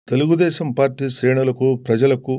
Telugu Desam party శ్రేణులకు ప్రజలకు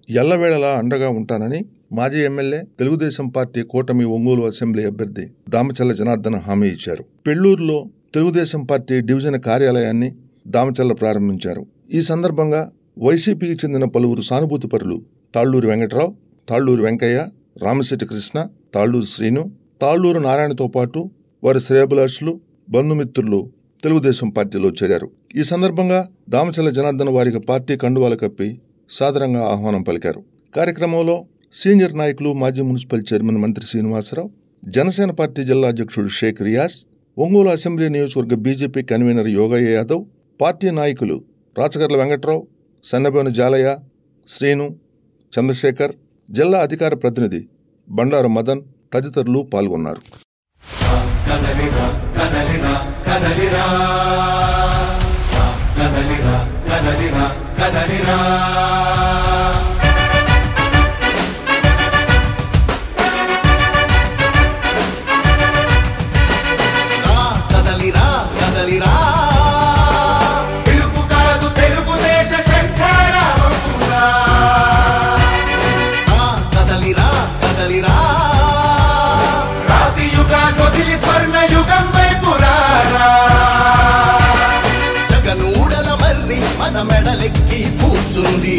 ఎల్లవేళలా అండగా ఉంటానని మాజీ ఎమ్మెల్యే తెలుగుదేశం పార్టీ కూటమి ఒంగోలు అసెంబ్లీ అభ్యర్థి దామచల్ల జనార్దన్ హామీ ఇచ్చారు. పెళ్లూరులో తెలుగుదేశం పార్టీ డివిజన్ కార్యాలయాన్ని దామచల్ల ప్రారంభించారు. ఈ సందర్భంగా వైసీపీకి చెందిన పలువురు సానుభూతిపరులు తాళ్లూరి వెంకట్రావు, తాళ్లూరి వెంకయ్య, రామశెట్టి కృష్ణ, తాళ్లూరి శ్రీను, తాళ్లూరు నారాయణతో పాటు వారి శ్రేయోభిలాషులు, బంధుమిత్రులు తెలుగుదేశం పార్టీలో చేరారు. ఈ సందర్భంగా దామచల్ల జనార్దన్ వారికి పార్టీ కండువాలు కప్పి సాదరంగా ఆహ్వానం పలికారు. కార్యక్రమంలో సీనియర్ నాయకులు మాజీ మున్సిపల్ చైర్మన్ మంత్రి శ్రీనివాసరావు, జనసేన పార్టీ జిల్లా అధ్యక్షుడు షేక్ రియాజ్, ఒంగోలు అసెంబ్లీ నియోజకవర్గ BJP convener Yogaiah Yadav, party నాయకులు రాచగర్ల వెంకట్రావు, సన్నబోని జాలయ్య, శ్రీను, చంద్రశేఖర్, జిల్లా అధికార ప్రతినిధి బండారు మదన్ తదితరులు పాల్గొన్నారు. మెడలెక్కి కూర్చుంది,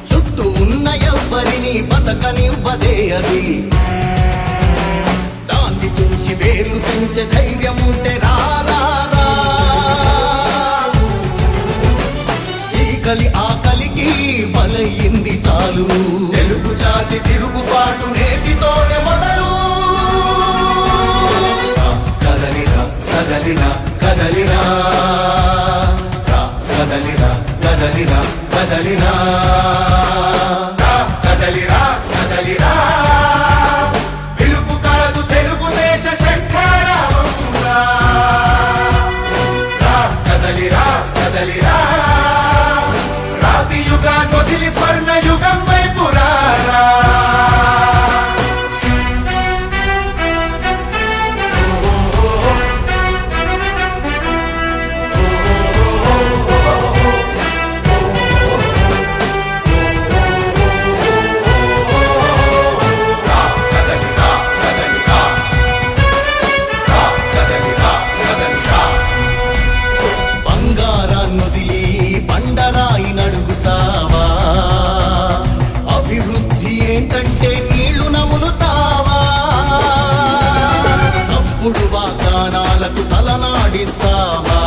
చుట్టూ ఉన్న ఎవ్వరిని బతకనివ్వదే అది. దాన్ని తుంచి వేర్లు తుంచే ధైర్యం ఉంటే రారా. ఈ కలి ఆకలికి బలయింది చాలు. తెలుగు జాతి తిరుగుబాటు నేటితోనే మొదలు. కదలిరా కదలిరా కదలిరా కదలిరా కదలిరా కదలిరా కదలిరా కదలిరా. పిలుపు కాదు తెలుగుదేశ శంఖారావంగా. కదలిరా కదలిరా. రాతి యుగాన్ని వదిలి స్వర్ణ యుగం వైపు రారా. తలనాడిస్తావా?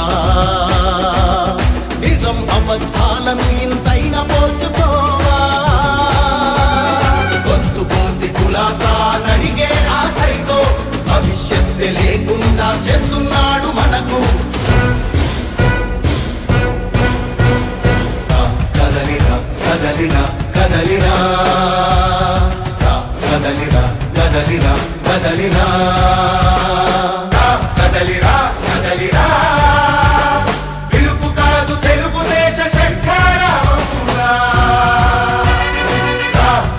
నిజం అబద్ధాలను ఇంతైనా పోల్చుకోవా? గొంతు కోసి కులాసా నడిగే ఆ సైకో భవిష్యత్తు లేకుండా చేస్తున్నాడు మనకు. కదలిరా కదలిరా కదలిరా కదలిరా కదలిరా కదలిరా కదలిరా కదలిరా. పిలుపు కాదు తెలుగుదేశ శంఖారావంగా.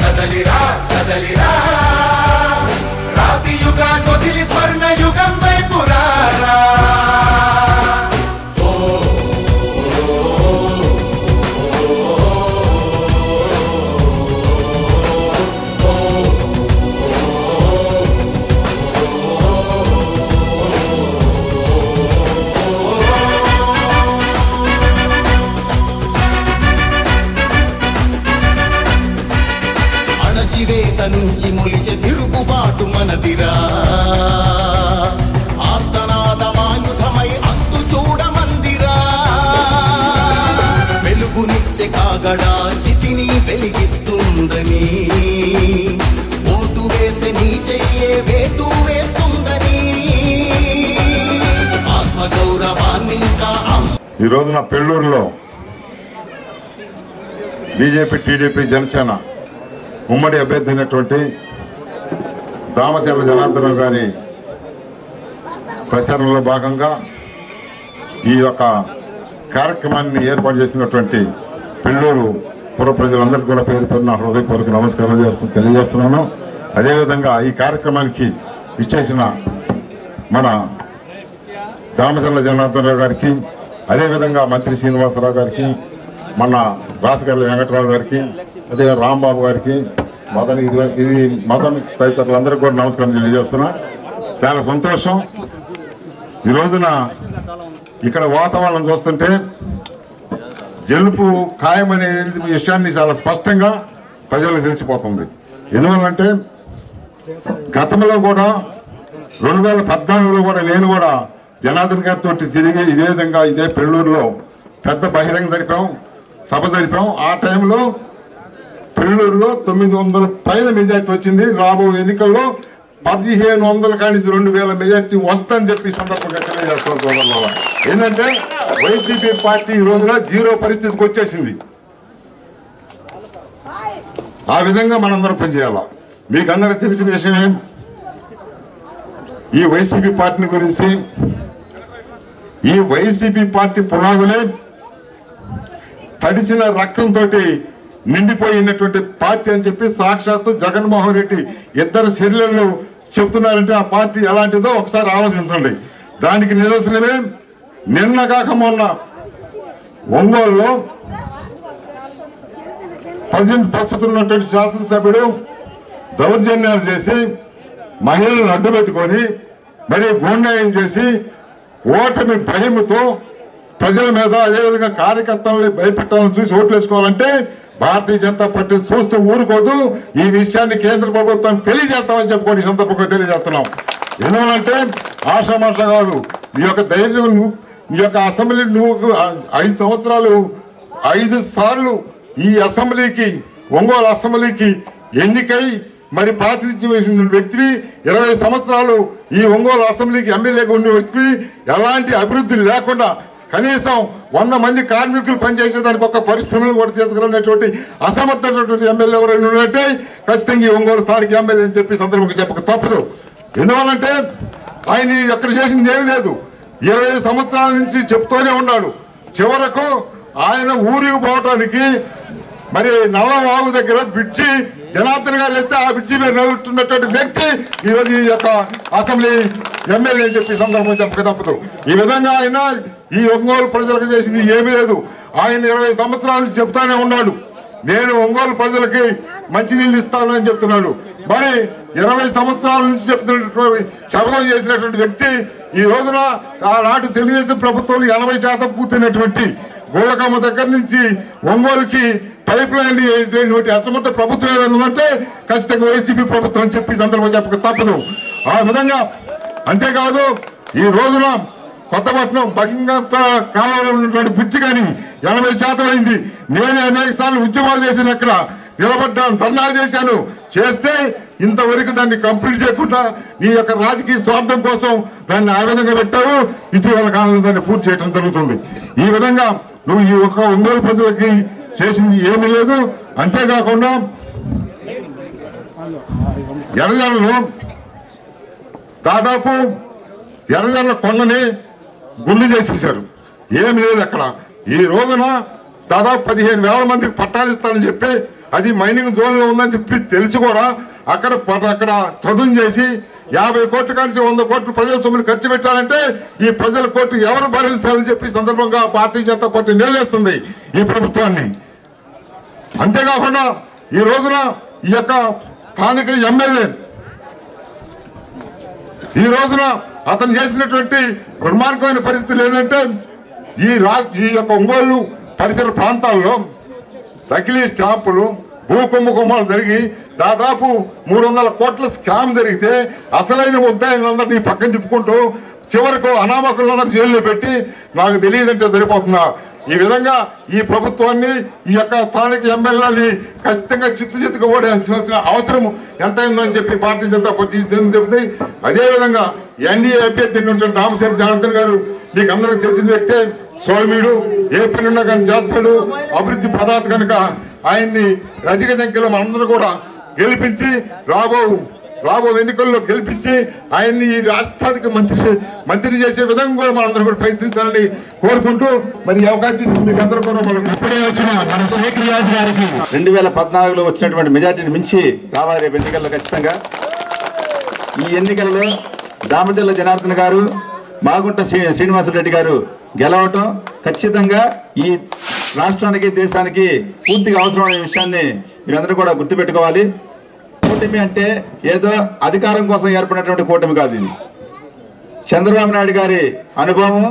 కదలిరా కదలిరా. రాతి యుగాన్ని వదిలి స్వర్ణ యుగం వైపు రారా. అణచివేత నుంచి మొలిచే తిరుగుబాటు మనదిరా. ఆర్తనాదమాయుధమై అంతు చూడమందిరా. వెలుగునిచ్చే కాగడా చితిని వెలిగిస్తుందని, ఓటు వేసే నీ చెయ్యే వేటు వేస్తుందని, ఆత్మగౌరవాన్ని ఇంకా. ఈ రోజున పెళ్లూరులో బీజేపీ, టీడీపీ, జనసేన ఉమ్మడి అభ్యర్థి అయినటువంటి దామచల్ల జనార్దన్ గారి ప్రచారంలో భాగంగా ఈ యొక్క కార్యక్రమాన్ని ఏర్పాటు చేసినటువంటి పెళ్లూరు పుర ప్రజలందరికీ కూడా పేరు పేరున హృదయపూర్వక నమస్కారం తెలియజేస్తున్నాను. అదేవిధంగా ఈ కార్యక్రమానికి ఇచ్చేసిన మన దామచల్ల జనార్దన్ గారికి, అదేవిధంగా మంత్రి శ్రీనివాసరావు గారికి, మన రాసగల్లి వెంకటరావు గారికి, అదే రాంబాబు గారికి, మదన్ తదితరులందరికీ కూడా నమస్కారం తెలియజేస్తున్నా. చాలా సంతోషం. ఈ రోజున ఇక్కడ వాతావరణం చూస్తుంటే గెలుపు ఖాయమనే విషయాన్ని చాలా స్పష్టంగా ప్రజలకు తెలిసిపోతుంది. ఎందువల్లంటే గతంలో కూడా 2014లో కూడా నేను కూడా జనార్దన్ గారితో తిరిగి ఇదే విధంగా ఇదే పెళ్ళూరులో పెద్ద బహిరంగ సభ జరిపాం. ఆ టైంలో పెళ్ళూరులో 900 పైన మెజార్టీ వచ్చింది. రాబో ఎన్నికల్లో 1500 కానీ 2000 మెజార్టీ వస్తుందని చెప్పి సందర్భంగా తెలియజేస్తున్నాం. ఏంటంటే వైసీపీ పార్టీ ఈ రోజున జీరో పరిస్థితికి వచ్చేసింది. ఆ విధంగా మనందరం పనిచేయాల. మీకు అందరికీ తెలిసిన విషయమే ఈ వైసీపీ పార్టీని గురించి. ఈ వైసీపీ పార్టీ పునాదులే తడిసిన రక్తంతో నిండిపోయినటువంటి పార్టీ అని చెప్పి సాక్షాత్తు జగన్మోహన్ రెడ్డి ఇద్దరు శరీరాలు చెప్తున్నారంటే ఆ పార్టీ ఎలాంటిదో ఒకసారి ఆలోచించండి. దానికి నిదర్శనమే నిన్న కాక మొన్న ఒంగోలులో ప్రస్తుతం ఉన్నటువంటి శాసనసభ్యుడు దౌర్జన్యాలు చేసి మహిళలను అడ్డుపెట్టుకొని మరి గూండాయం చేసి ఓటమి భయముతో ప్రజల మీద అదేవిధంగా కార్యకర్తలని భయపెట్టాలని చూసి ఓట్లు వేసుకోవాలంటే భారతీయ జనతా పార్టీ చూస్తూ ఊరుకోదు. ఈ విషయాన్ని కేంద్ర ప్రభుత్వానికి తెలియజేస్తామని చెప్పుకోండి ఈ సందర్భంగా తెలియజేస్తున్నాం. ఎందుకంటే ఆషామాష కాదు. నీ యొక్క ధైర్యం, నీ యొక్క అసెంబ్లీ నువ్వు 5 సంవత్సరాలు 5 సార్లు ఈ అసెంబ్లీకి ఒంగోలు అసెంబ్లీకి ఎన్నికై మరి ప్రాతినిధ్యం వేసిన వ్యక్తివి, 20 సంవత్సరాలు ఈ ఒంగోలు అసెంబ్లీకి ఎమ్మెల్యేగా ఉన్న వ్యక్తివి, ఎలాంటి అభివృద్ధి లేకుండా కనీసం 100 మంది కార్మికులు పనిచేసేదానికి ఒక పరిశ్రమలు కూడా తీసుకురానటువంటి అసమర్థమైనటువంటి ఎమ్మెల్యే ఎవరైనా ఉన్నట్టే ఖచ్చితంగా ఈ ఒంగోలు స్థానిక ఎమ్మెల్యే అని చెప్పి సందర్భంగా చెప్పక తప్పదు. ఎందువల్లంటే ఆయన ఎక్కడ చేసింది ఏమీ లేదు. 20 సంవత్సరాల నుంచి చెప్తూనే ఉన్నాడు. చివరకు ఆయన ఊరికి పోవటానికి మరి నల్లవాగు దగ్గర బ్రిడ్జి జనార్దన్ గారు అయితే ఆ బ్రిడ్జి మీద నిలుస్తున్నటువంటి వ్యక్తి ఈరోజు ఈ యొక్క అసెంబ్లీ ఎమ్మెల్యే అని చెప్పి సందర్భంగా చెప్పక తప్పదు. ఈ విధంగా ఆయన ఈ ఒంగోలు ప్రజలకు చేసింది ఏమీ లేదు. ఆయన 20 సంవత్సరాల నుంచి చెప్తానే ఉన్నాడు, నేను ఒంగోలు ప్రజలకి మంచినీళ్ళు ఇస్తానని చెప్తున్నాడు. మరి 20 సంవత్సరాల నుంచి చెప్తున్నటువంటి శపథం చేసినటువంటి వ్యక్తి ఈ రోజున ఆనాటి తెలుగుదేశం ప్రభుత్వంలో 80% పూర్తయినటువంటి గోళకమ్మ దగ్గర నుంచి ఒంగోలుకి పైప్ లైన్ వేసినటువంటి అసమర్థ ప్రభుత్వం ఏదైనా ఉందంటే ఖచ్చితంగా వైసీపీ ప్రభుత్వం అని చెప్పి సందర్భంగా చెప్పక తప్పదు. ఆ విధంగా అంతేకాదు ఈ రోజున కొత్తపట్నం బకింగం కాలంలో ఉన్నటువంటి బ్రిడ్జి కానీ 80% అయింది. నేను అనేక సార్లు ఉద్యమాలు చేశాను, అక్కడ నిలబడ్డాను, ధర్నాలు చేశాను. చేస్తే ఇంతవరకు దాన్ని కంప్లీట్ చేయకుండా నీ యొక్క రాజకీయ స్వార్థం కోసం దాన్ని ఆ విధంగా పెట్టావు. ఇటీవల కాలంలో దాన్ని పూర్తి చేయడం జరుగుతుంది. ఈ విధంగా నువ్వు ఈ యొక్క ఒంగోలు ప్రజలకి చేసింది ఏమీ లేదు. అంతేకాకుండా ఎర్రజల్లలో దాదాపు ఎర్రజల్ల కొండని గుండు చేసేసారు. ఏమి లేదు అక్కడ. ఈ రోజున దాదాపు 15,000 మందికి పట్టాలు ఇస్తారని చెప్పి అది మైనింగ్ జోన్ లో ఉందని చెప్పి తెలిసి కూడా అక్కడ చదువు చేసి 50 కోట్లు కలిసి 100 కోట్లు ప్రజల సొమ్ములు ఖర్చు పెట్టాలంటే ఈ ప్రజల కోర్టు ఎవరు భరించాలని చెప్పి సందర్భంగా భారతీయ జనతా పార్టీ నిలదీస్తుంది ఈ ప్రభుత్వాన్ని. అంతేకాకుండా ఈ రోజున ఈ యొక్క స్థానిక ఎమ్మెల్యే ఈ రోజున అతను చేసినటువంటి దుర్మార్గమైన పరిస్థితులు ఏంటంటే ఈ యొక్క ఒంగోలు పరిసర ప్రాంతాల్లో నకిలీ స్టాంపులు భూ కుంభకోణాలు జరిగి దాదాపు 300 కోట్ల స్కామ్ జరిగితే అసలైన ముద్దాయిలందరినీ పక్కన తిప్పుకుంటూ చివరకు అనామకులందరూ జైల్లో పెట్టి నాకు తెలియదంటే సరిపోతున్నా. ఈ విధంగా ఈ ప్రభుత్వాన్ని ఈ యొక్క స్థానిక ఎమ్మెల్యేని ఖచ్చితంగా చిత్తుగా ఓడించాల్సిన అవసరం ఎంతైందని చెప్పి భారతీయ జనతా పార్టీ చెప్తుంది. అదేవిధంగా ఎన్డీఏ అభ్యర్థి అయినటువంటి రామశేఖర్ జనార్దన్ గారు మీకు అందరికీ తెలిసిన వ్యక్తే. సోమీడు ఏ పని ఉన్నా కానీ చేస్తాడు, అభివృద్ధి ప్రదాత కనుక ఆయన్ని అధిక సంఖ్యలో మనందరూ కూడా గెలిపించి రాబో ఎన్నికల్లో గెలిపించి ఆయన్ని ఈ రాష్ట్రానికి మంత్రి చేసే విధంగా కూడా మనందరూ కూడా ప్రయత్నించాలని కోరుకుంటూ మరి ఈ అవకాశం మీకు అందరూ కూడా ఇప్పుడే వచ్చిన మన షేక్ రియాజ్ గారికి 2014లో వచ్చినటువంటి మెజార్టీని మించి రావాలి రేపు ఎన్నికల్లో ఖచ్చితంగా. ఈ ఎన్నికలలో దామచల్ల జనార్దన్ గారు, మాగుంట శ్రీనివాసరెడ్డి గారు గెలవటం ఖచ్చితంగా ఈ రాష్ట్రానికి దేశానికి పూర్తిగా అవసరమైన విషయాన్ని మీరందరూ కూడా గుర్తుపెట్టుకోవాలి. కూటమి అంటే ఏదో అధికారం కోసం ఏర్పడినటువంటి కూటమి కాదు. ఇది చంద్రబాబు నాయుడు గారి అనుభవం,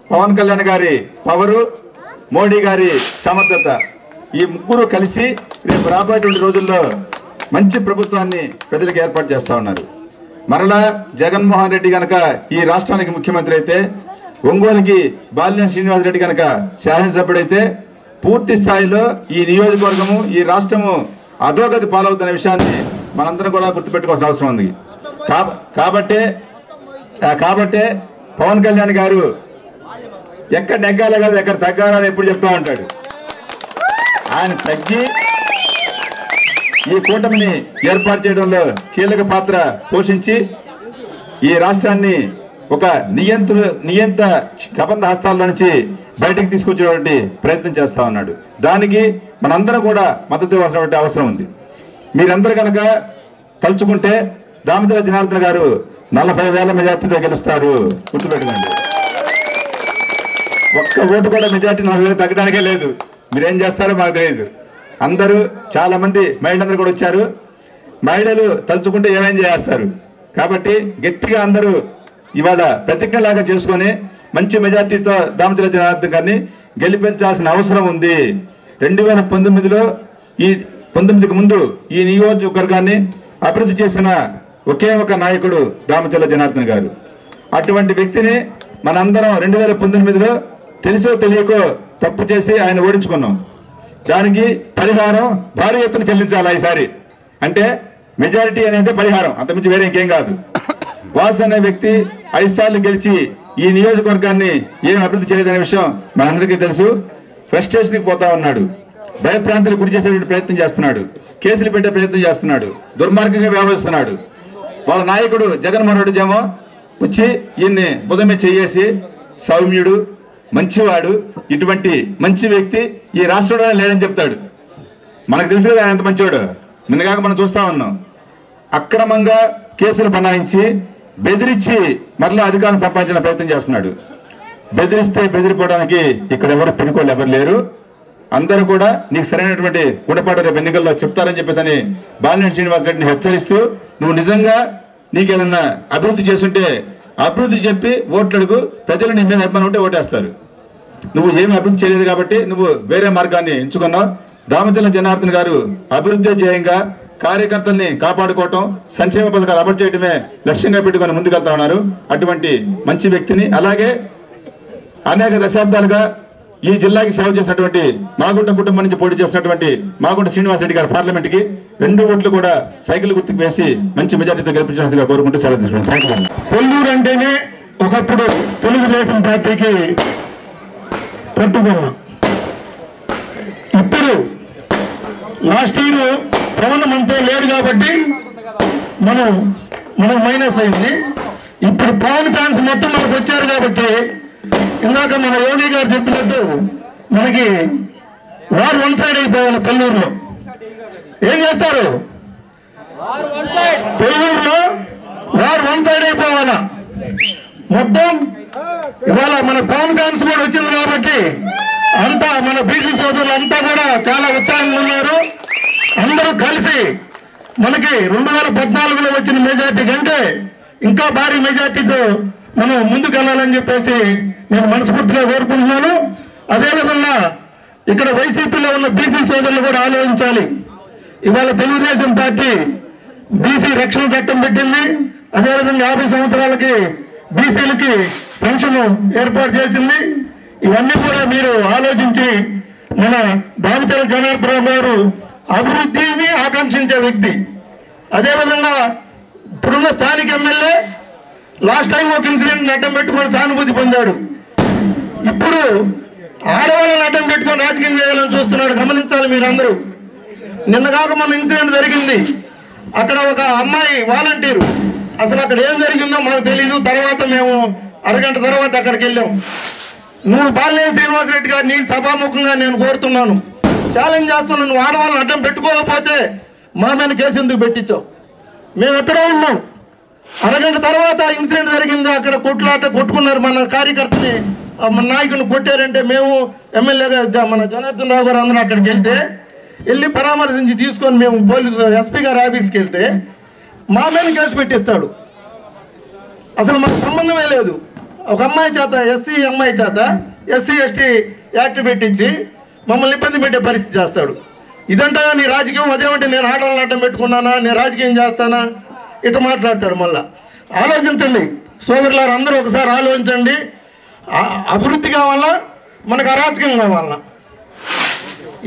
పవన్ కళ్యాణ్ గారి పవరు, మోడీ గారి సమర్థత, ఈ ముగ్గురు కలిసి రేపు రాబోయేటువంటి రోజుల్లో మంచి ప్రభుత్వాన్ని ప్రజలకు ఏర్పాటు చేస్తా ఉన్నారు. మరలా జగన్మోహన్ రెడ్డి కనుక ఈ రాష్ట్రానికి ముఖ్యమంత్రి అయితే, ఒంగోలుకి బాలినేని శ్రీనివాసరెడ్డి కనుక శాసనసభ్యుడైతే పూర్తి స్థాయిలో ఈ నియోజకవర్గము, ఈ రాష్ట్రము అధోగతి పాలవుతున్న విషయాన్ని మనందరం కూడా గుర్తుపెట్టుకోవాల్సిన అవసరం ఉంది. కాబట్టే పవన్ కళ్యాణ్ గారు ఎక్కడ నెగ్గాలో కాదు ఎక్కడ తగ్గాలని ఎప్పుడు చెప్తూ ఉంటాడు. ఆయన తగ్గి ఈ కూటమిని ఏర్పాటు చేయడంలో కీలక పాత్ర పోషించి ఈ రాష్ట్రాన్ని ఒక నియంత కబంధ హస్తాల నుంచి బయటకు తీసుకొచ్చేటువంటి ప్రయత్నం చేస్తా ఉన్నాడు. దానికి మనందరం కూడా మద్దతు ఇవ్వాల్సినటువంటి అవసరం ఉంది. మీరందరూ కనుక తలుచుకుంటే దామచల జనార్దన్ గారు 40,000 మెజార్టీతో గెలుస్తారు. గుర్తుపెట్టుకోండి. ఒక్క ఓటు కూడా మెజార్టీ 40,000 తగ్గడానికే లేదు. మీరేం చేస్తారో మాకు తెలియదు. అందరూ చాలా మంది మహిళలందరూ కూడా వచ్చారు. మహిళలు తలుచుకుంటే ఏమేం చేస్తారు. కాబట్టి గట్టిగా అందరూ ఇవాళ ప్రతిజ్ఞలాగా చేసుకొని మంచి మెజార్టీతో దామచల జనార్దన్ గారిని గెలిపించాల్సిన అవసరం ఉంది. 2019లో ఈ 19కి ముందు ఈ నియోజకవర్గాన్ని అభివృద్ధి చేసిన ఒకే ఒక నాయకుడు దామచల జనార్దన్ గారు. అటువంటి వ్యక్తిని మనందరం 2019లో తెలుసో తెలియకో తప్పు చేసి ఆయన ఓడించుకున్నాం. దానికి పరిహారం భారీ ఎత్తున చెల్లించాలి ఈసారి. అంటే మెజారిటీ అనేది పరిహారం, అంతమించి వేరే ఇంకేం కాదు. వాస్ అనే వ్యక్తి 5 సార్లు గెలిచి ఈ నియోజకవర్గాన్ని ఏం అభివృద్ధి చేయలేదనే విషయం మనందరికీ తెలుసు. ఫ్రస్ట్రేషన్కి పోతా ఉన్నాడు. భయప్రాంతాలకు గురి చేసేటువంటి ప్రయత్నం చేస్తున్నాడు. కేసులు పెట్టే ప్రయత్నం చేస్తున్నాడు. దుర్మార్గంగా వ్యవహరిస్తున్నాడు. వాళ్ళ నాయకుడు జగన్మోహన్ రెడ్డి ఏమో వచ్చి ఈయన్ని బుధమే చేసి సౌమ్యుడు, మంచివాడు, ఇటువంటి మంచి వ్యక్తి ఈ రాష్ట్రంలో లేడని చెప్తాడు. మనకు తెలుసు కదా ఆయన ఎంత మంచివాడు. నిన్నగాక మనం చూస్తా ఉన్నాం. అక్రమంగా కేసులు బనాయించి బెదిరించి మరలా అధికారం సంపాదించిన ప్రయత్నం చేస్తున్నాడు. బెదిరిస్తే బెదిరిపోవడానికి ఇక్కడ ఎవరు పినుకోళ్ళు ఎవరు లేరు. అందరూ కూడా నీకు సరైనటువంటి గుణపాటు రేపు ఎన్నికల్లో చెప్తారని చెప్పేసి బాలినేని శ్రీనివాసరెడ్డిని హెచ్చరిస్తూ, నువ్వు నిజంగా నీకేదన్నా అభివృద్ధి చేస్తుంటే అభివృద్ధి చెప్పి ఓట్లు అడుగు. ప్రజలు నీ మీద అభిమానం ఉంటే ఓటేస్తారు. నువ్వు ఏమి అభివృద్ధి చేయలేదు కాబట్టి నువ్వు వేరే మార్గాన్ని ఎంచుకున్నావు. దామచల జనార్దన్ గారు అభివృద్ధి ధ్యేయంగా కార్యకర్తల్ని కాపాడుకోవటం, సంక్షేమ పథకాలు అమలు చేయడమే లక్ష్యంగా పెట్టుకొని ముందుకెళ్తా ఉన్నారు. అటువంటి మంచి వ్యక్తిని, అలాగే అనేక దశాబ్దాలుగా ఈ జిల్లాకి సేవ చేసినటువంటి మాగుంట కుటుంబం నుంచి పోటీ చేసినటువంటి మాగుంట శ్రీనివాసరెడ్డి గారు పార్లమెంట్ కి 2 ఓట్లు కూడా సైకిల్ గుర్తుకు వేసి మంచి మెజార్టీతో గెలిపించాల్సిందిగా కోరుకుంటూ సెలవు తీసుకుంటాం. కొల్లూరు అంటేనే ఒకప్పుడు తెలుగుదేశం పార్టీకి పట్టుకున్నాం. ఇప్పుడు లాస్ట్ ఇయర్ పవన్ మనతో లేడు కాబట్టి మనం మైనస్ అయింది. ఇప్పుడు పవన్ ఫ్యాన్స్ మొత్తం మనకు వచ్చారు కాబట్టి ఇందాక మన యోగి గారు చెప్పినట్టు మనకి వారు 1 సైడ్ అయిపోవాలి. కొల్లూరులో ఏం చేస్తారు? కొల్లూరులో వారు 1 సైడ్ అయిపోవాలా మొత్తం. ఇవాళ మన పవన్ ఫ్యాన్స్ కూడా వచ్చింది కాబట్టి అంతా మన బీసీ సోదరులు అంతా కూడా చాలా ఉత్సాహంగా ఉన్నారు. అందరూ కలిసి మనకి 2014లో వచ్చిన మెజార్టీ కంటే ఇంకా భారీ మెజార్టీతో మనం ముందుకు వెళ్ళాలని చెప్పేసి నేను మనస్ఫూర్తిగా కోరుకుంటున్నాను. అదేవిధంగా ఇక్కడ వైసీపీలో ఉన్న బీసీ సోదరులు కూడా ఆలోచించాలి. ఇవాళ తెలుగుదేశం పార్టీ బీసీ రక్షణ చట్టం పెట్టింది. అదేవిధంగా 50 సంవత్సరాలకి బీసీలకి పెన్షన్ ఏర్పాటు చేసింది. ఇవన్నీ కూడా మీరు ఆలోచించి, మన దామచల జనార్దన్ గారు అభివృద్ధిని ఆకాంక్షించే వ్యక్తి. అదేవిధంగా ఇప్పుడున్న స్థానిక ఎమ్మెల్యే లాస్ట్ టైం ఒక ఇన్సిడెంట్ అడ్డం పెట్టుకొని సానుభూతి పొందాడు. ఇప్పుడు ఆడవాళ్ళని అడ్డం పెట్టుకొని రాజకీయం చేయాలని చూస్తున్నాడు. గమనించాలి మీరందరూ. నిన్నగాక మన ఇన్సిడెంట్ జరిగింది. అక్కడ ఒక అమ్మాయి వాలంటీరు, అసలు అక్కడ ఏం జరిగిందో మనకు తెలియదు. తర్వాత మేము అరగంట తర్వాత అక్కడికి వెళ్ళాం. నువ్వు బాలినేని శ్రీనివాసరెడ్డి గారిని సభాముఖంగా నేను కోరుతున్నాను, ఛాలెంజ్ చేస్తున్నాను. నువ్వు ఆడవాళ్ళని అడ్డం పెట్టుకోకపోతే మా మీద కేసు ఎందుకు పెట్టించావు? మేము ఎక్కడో ఉన్నాం. అరగంట తర్వాత ఇన్సిడెంట్ జరిగింది. అక్కడ కొట్టుకున్నారు మన కార్యకర్తని మన నాయకుని కొట్టారంటే మేము ఎమ్మెల్యేగా మన జనార్దన్ రావు గారు అందరూ అక్కడికి వెళ్ళి పరామర్శించి తీసుకొని మేము పోలీసు ఎస్పీ గారి ఆఫీస్కి వెళ్తే మా మీద కేసు పెట్టిస్తాడు. అసలు మాకు సంబంధమే లేదు. ఒక అమ్మాయి చేత అమ్మాయి చేత SC ST యాక్ట్ పెట్టించి మమ్మల్ని ఇబ్బంది పెట్టే పరిస్థితి చేస్తాడు. ఇదంటా నీ రాజకీయం, అదేమంటే నేను ఆడవాళ్ళని అడ్డం పెట్టుకున్నానా, నేను రాజకీయం చేస్తానా, ఇట్లా మాట్లాడతాడు. మళ్ళా ఆలోచించండి సోదరులారు, అందరూ ఒకసారి ఆలోచించండి. అభివృద్ధి కావాలా, మనకు అరాచకం కావాలా?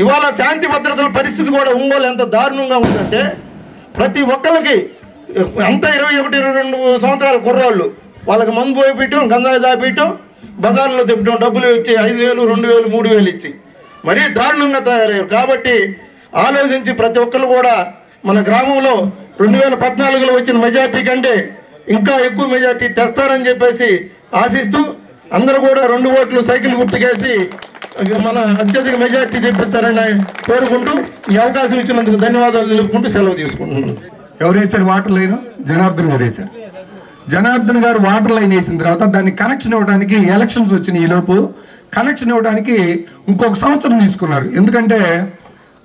ఇవాళ శాంతి భద్రతల పరిస్థితి కూడా ఒంగోలు ఎంత దారుణంగా ఉందంటే ప్రతి ఒక్కరికి అంతా 21-22 సంవత్సరాల కుర్రాళ్ళు వాళ్ళకి మందు పోయిపెట్టడం, గంజాయి దాపియటం, బజార్లో తిప్పటం, డబ్బులు ఇచ్చి 5,000, 2,000, 3,000 ఇచ్చి మరీ దారుణంగా తయారయ్యారు. కాబట్టి ఆలోచించి ప్రతి ఒక్కరు కూడా మన గ్రామంలో 2014లో వచ్చిన మెజార్టీ కంటే ఇంకా ఎక్కువ మెజార్టీ తెస్తారని చెప్పేసి ఆశిస్తూ అందరూ కూడా 2 ఓట్లు సైకిల్ గుర్తుకేసి మన అత్యధిక మెజార్టీ తెప్పిస్తారని కోరుకుంటూ ఈ అవకాశం ఇచ్చినందుకు ధన్యవాదాలు తెలుపుకుంటూ సెలవు తీసుకుంటున్నాను. ఎవరు వేశారు వాటర్ లైన్? జనార్దన్ గారు వేశారు. జనార్దన్ గారు వాటర్ లైన్ వేసిన తర్వాత దాన్ని కనెక్షన్ ఇవ్వడానికి ఎలక్షన్స్ వచ్చినాయి. ఈలోపు కనెక్షన్ ఇవ్వడానికి ఇంకొక సంవత్సరం తీసుకున్నారు. ఎందుకంటే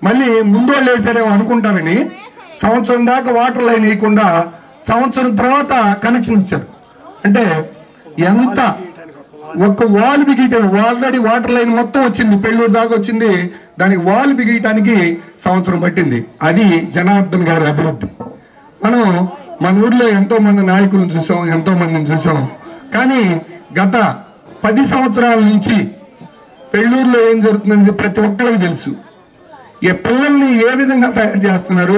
మళ్ళీ ముందు వాళ్ళు వేసారేమో అనుకుంటారని సంవత్సరం దాకా వాటర్ లైన్ వేయకుండా సంవత్సరం తర్వాత కనెక్షన్ ఇచ్చారు. అంటే ఎంత ఒక్క వాల్ బిగియటం, ఆల్రెడీ వాటర్ లైన్ మొత్తం వచ్చింది, పెళ్ళూరు దాకా వచ్చింది, దానికి వాల్ బిగియటానికి సంవత్సరం పట్టింది. అది జనార్దన్ గారి అభివృద్ధి. మనం మన ఊర్లో ఎంతో మంది నాయకులను చూసాం, ఎంతో మందిని చూసాం. కానీ గత 10 సంవత్సరాల నుంచి పెళ్ళూరులో ఏం జరుగుతుందని ప్రతి ఒక్కరికి తెలుసు. ఈ పిల్లల్ని ఏ విధంగా తయారు చేస్తున్నారు,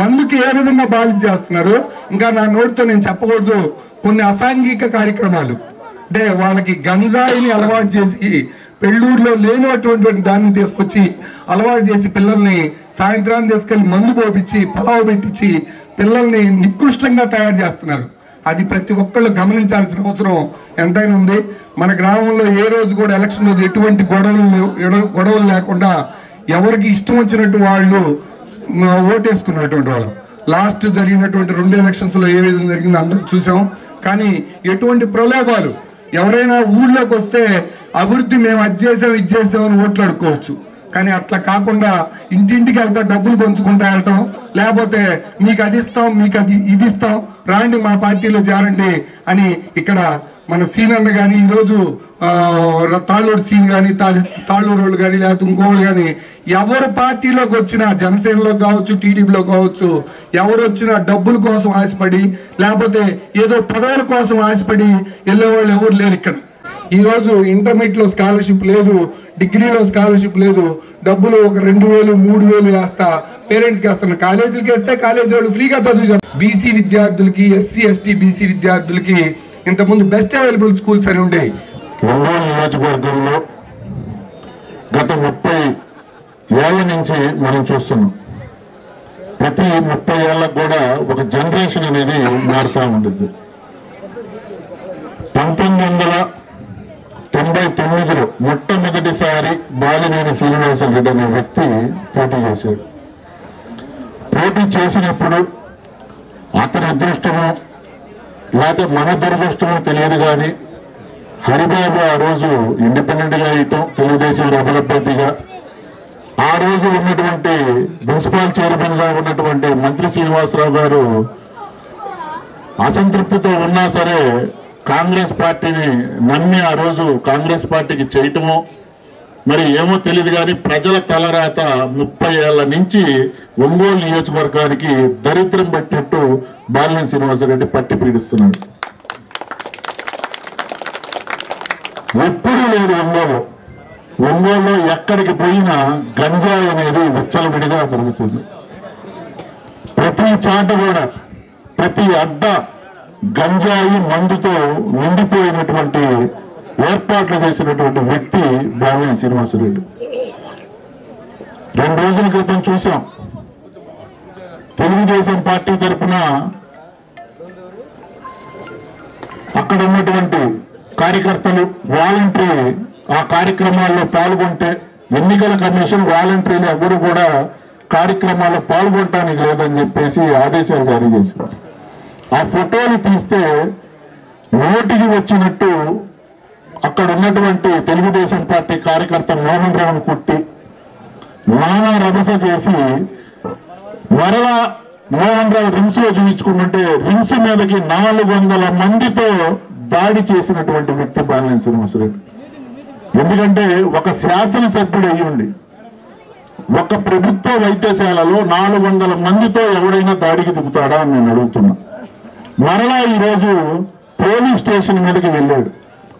మందుకి ఏ విధంగా బాధ్యత చేస్తున్నారు. ఇంకా నా నోటితో నేను చెప్పకూడదు. కొన్ని అసాంఘిక కార్యక్రమాలు అంటే వాళ్ళకి గంజాయిని అలవాటు చేసి పెళ్ళూరులో లేనటువంటి దాన్ని తీసుకొచ్చి అలవాటు చేసి పిల్లల్ని సాయంత్రాన్ని తీసుకెళ్ళి మందు పోపించి పొలావు పెట్టించి పిల్లల్ని నికృష్టంగా తయారు చేస్తున్నారు. అది ప్రతి ఒక్కళ్ళు గమనించాల్సిన అవసరం ఎంతైనా ఉంది. మన గ్రామంలో ఏ రోజు కూడా ఎలక్షన్ రోజు ఎటువంటి గొడవలు లేకుండా ఎవరికి ఇష్టం వచ్చినట్టు వాళ్ళు ఓటేసుకున్నటువంటి వాళ్ళు. లాస్ట్ జరిగినటువంటి 2 ఎలక్షన్స్లో ఏ విధంగా జరిగిందో అందరూ చూసాం. కానీ ఎటువంటి ప్రలోభాలు, ఎవరైనా ఊళ్ళోకి వస్తే అభివృద్ధి మేము అది చేసాం ఇది చేస్తామని ఓట్లు అడుక్కోవచ్చు. కానీ అట్లా కాకుండా ఇంటింటికి వెళ్తా డబ్బులు పంచుకుంటా వెళ్ళటం, లేకపోతే మీకు అది ఇస్తాం, మీకు అది ఇది ఇస్తాం, రాండి మా పార్టీలో చేరండి అని ఇక్కడ మన సీనన్న కానీ ఈరోజు తాళ్ళూరు సీన్ కానీ తాళ్ళూరు వాళ్ళు కానీ లేకపోతే ఇంకోళ్ళు కానీ ఎవరు పార్టీలోకి వచ్చినా జనసేనలో కావచ్చు, టీడీపీలో కావచ్చు, ఎవరు వచ్చినా డబ్బుల కోసం ఆశపడి లేకపోతే ఏదో పదవుల కోసం ఆశపడి వెళ్ళేవాళ్ళు ఎవరు లేరు ఇక్కడ. ఈరోజు ఇంటర్మీడియట్లో స్కాలర్షిప్ లేదు, డిగ్రీలో స్కాలర్షిప్ లేదు, డబ్బులు ఒక 2,000, 3,000 వేస్తా పేరెంట్స్కి వేస్తున్నారు. కాలేజీలకి వేస్తే కాలేజీ వాళ్ళు ఫ్రీగా చదువు. బీసీ విద్యార్థులకి, SC ST బీసీ విద్యార్థులకి ఇంతకుముందు బెస్ట్ అవైలబుల్ స్కూల్స్ అని ఉండేవి. ఒంగోలు నియోజకవర్గంలో గత 30 ఏళ్ల నుంచి మనం చూస్తున్నాం. ప్రతి 30 ఏళ్ళకు కూడా ఒక జనరేషన్ అనేది మారుతూ ఉంటుంది. 1999లో మొట్టమొదటిసారి బాలినేని శ్రీనివాసరెడ్డి అనే వ్యక్తి పోటీ చేశాడు. పోటీ చేసినప్పుడు అతని అదృష్టమో లేకపోతే మన దురదృష్టమో తెలియదు కానీ హరిబాబు ఆ రోజు ఇండిపెండెంట్గా ఇవ్వటం, తెలుగుదేశం అభ్యర్థిగా ఆ రోజు ఉన్నటువంటి మున్సిపల్ చైర్మన్గా ఉన్నటువంటి మంత్రి శ్రీనివాసరావు గారు అసంతృప్తితో ఉన్నా సరే కాంగ్రెస్ పార్టీని నమ్మి ఆ రోజు కాంగ్రెస్ పార్టీకి చేయటమో మరి ఏమో తెలియదు కానీ ప్రజల తలరాత 30 ఏళ్ల నుంచి ఒంగోలు నియోజకవర్గానికి దరిద్రం పెట్టినట్టు బాలినేని శ్రీనివాసరెడ్డి పట్టి పీడిస్తున్నాడు. ఎప్పుడూ లేదు ఒంగోలులో ఎక్కడికి పోయినా గంజాయి అనేది విచ్చలవిడిగా దొరుకుతుంది. ప్రతి చాట కూడా ప్రతి అడ్డ గంజాయి మందుతో నిండిపోయినటువంటి ఏర్పాట్లు చేసినటువంటి వ్యక్తి బాలినేని శ్రీనివాసరెడ్డి. 2 రోజుల క్రితం చూసాం తెలుగుదేశం పార్టీ తరఫున అక్కడ ఉన్నటువంటి కార్యకర్తలు వాలంటరీ ఆ కార్యక్రమాల్లో పాల్గొంటే ఎన్నికల కమిషన్ వాలంటరీలు ఎవరు కూడా కార్యక్రమాల్లో పాల్గొనడానికి లేదని చెప్పేసి ఆదేశాలు జారీ చేశారు. ఆ ఫోటోలు తీస్తే నోటికి వచ్చినట్టు అక్కడ ఉన్నటువంటి తెలుగుదేశం పార్టీ కార్యకర్త మోహన్ రావును కొట్టి నానా రభస చేసి మరలా మోహన్ రావు రిమ్స్ లో చూపించుకుంటుంటే రిమ్స్ మీదకి 400 మందితో దాడి చేసినటువంటి వ్యక్తి బాలినేని శ్రీనివాసరెడ్డి. ఎందుకంటే ఒక శాసనసభ్యుడు అయ్యుండి ఒక ప్రభుత్వ వైద్యశాలలో 400 మందితో ఎవడైనా దాడికి దిగుతాడా అని నేను అడుగుతున్నా. మరలా ఈరోజు పోలీస్ స్టేషన్ మీదకి వెళ్ళాడు.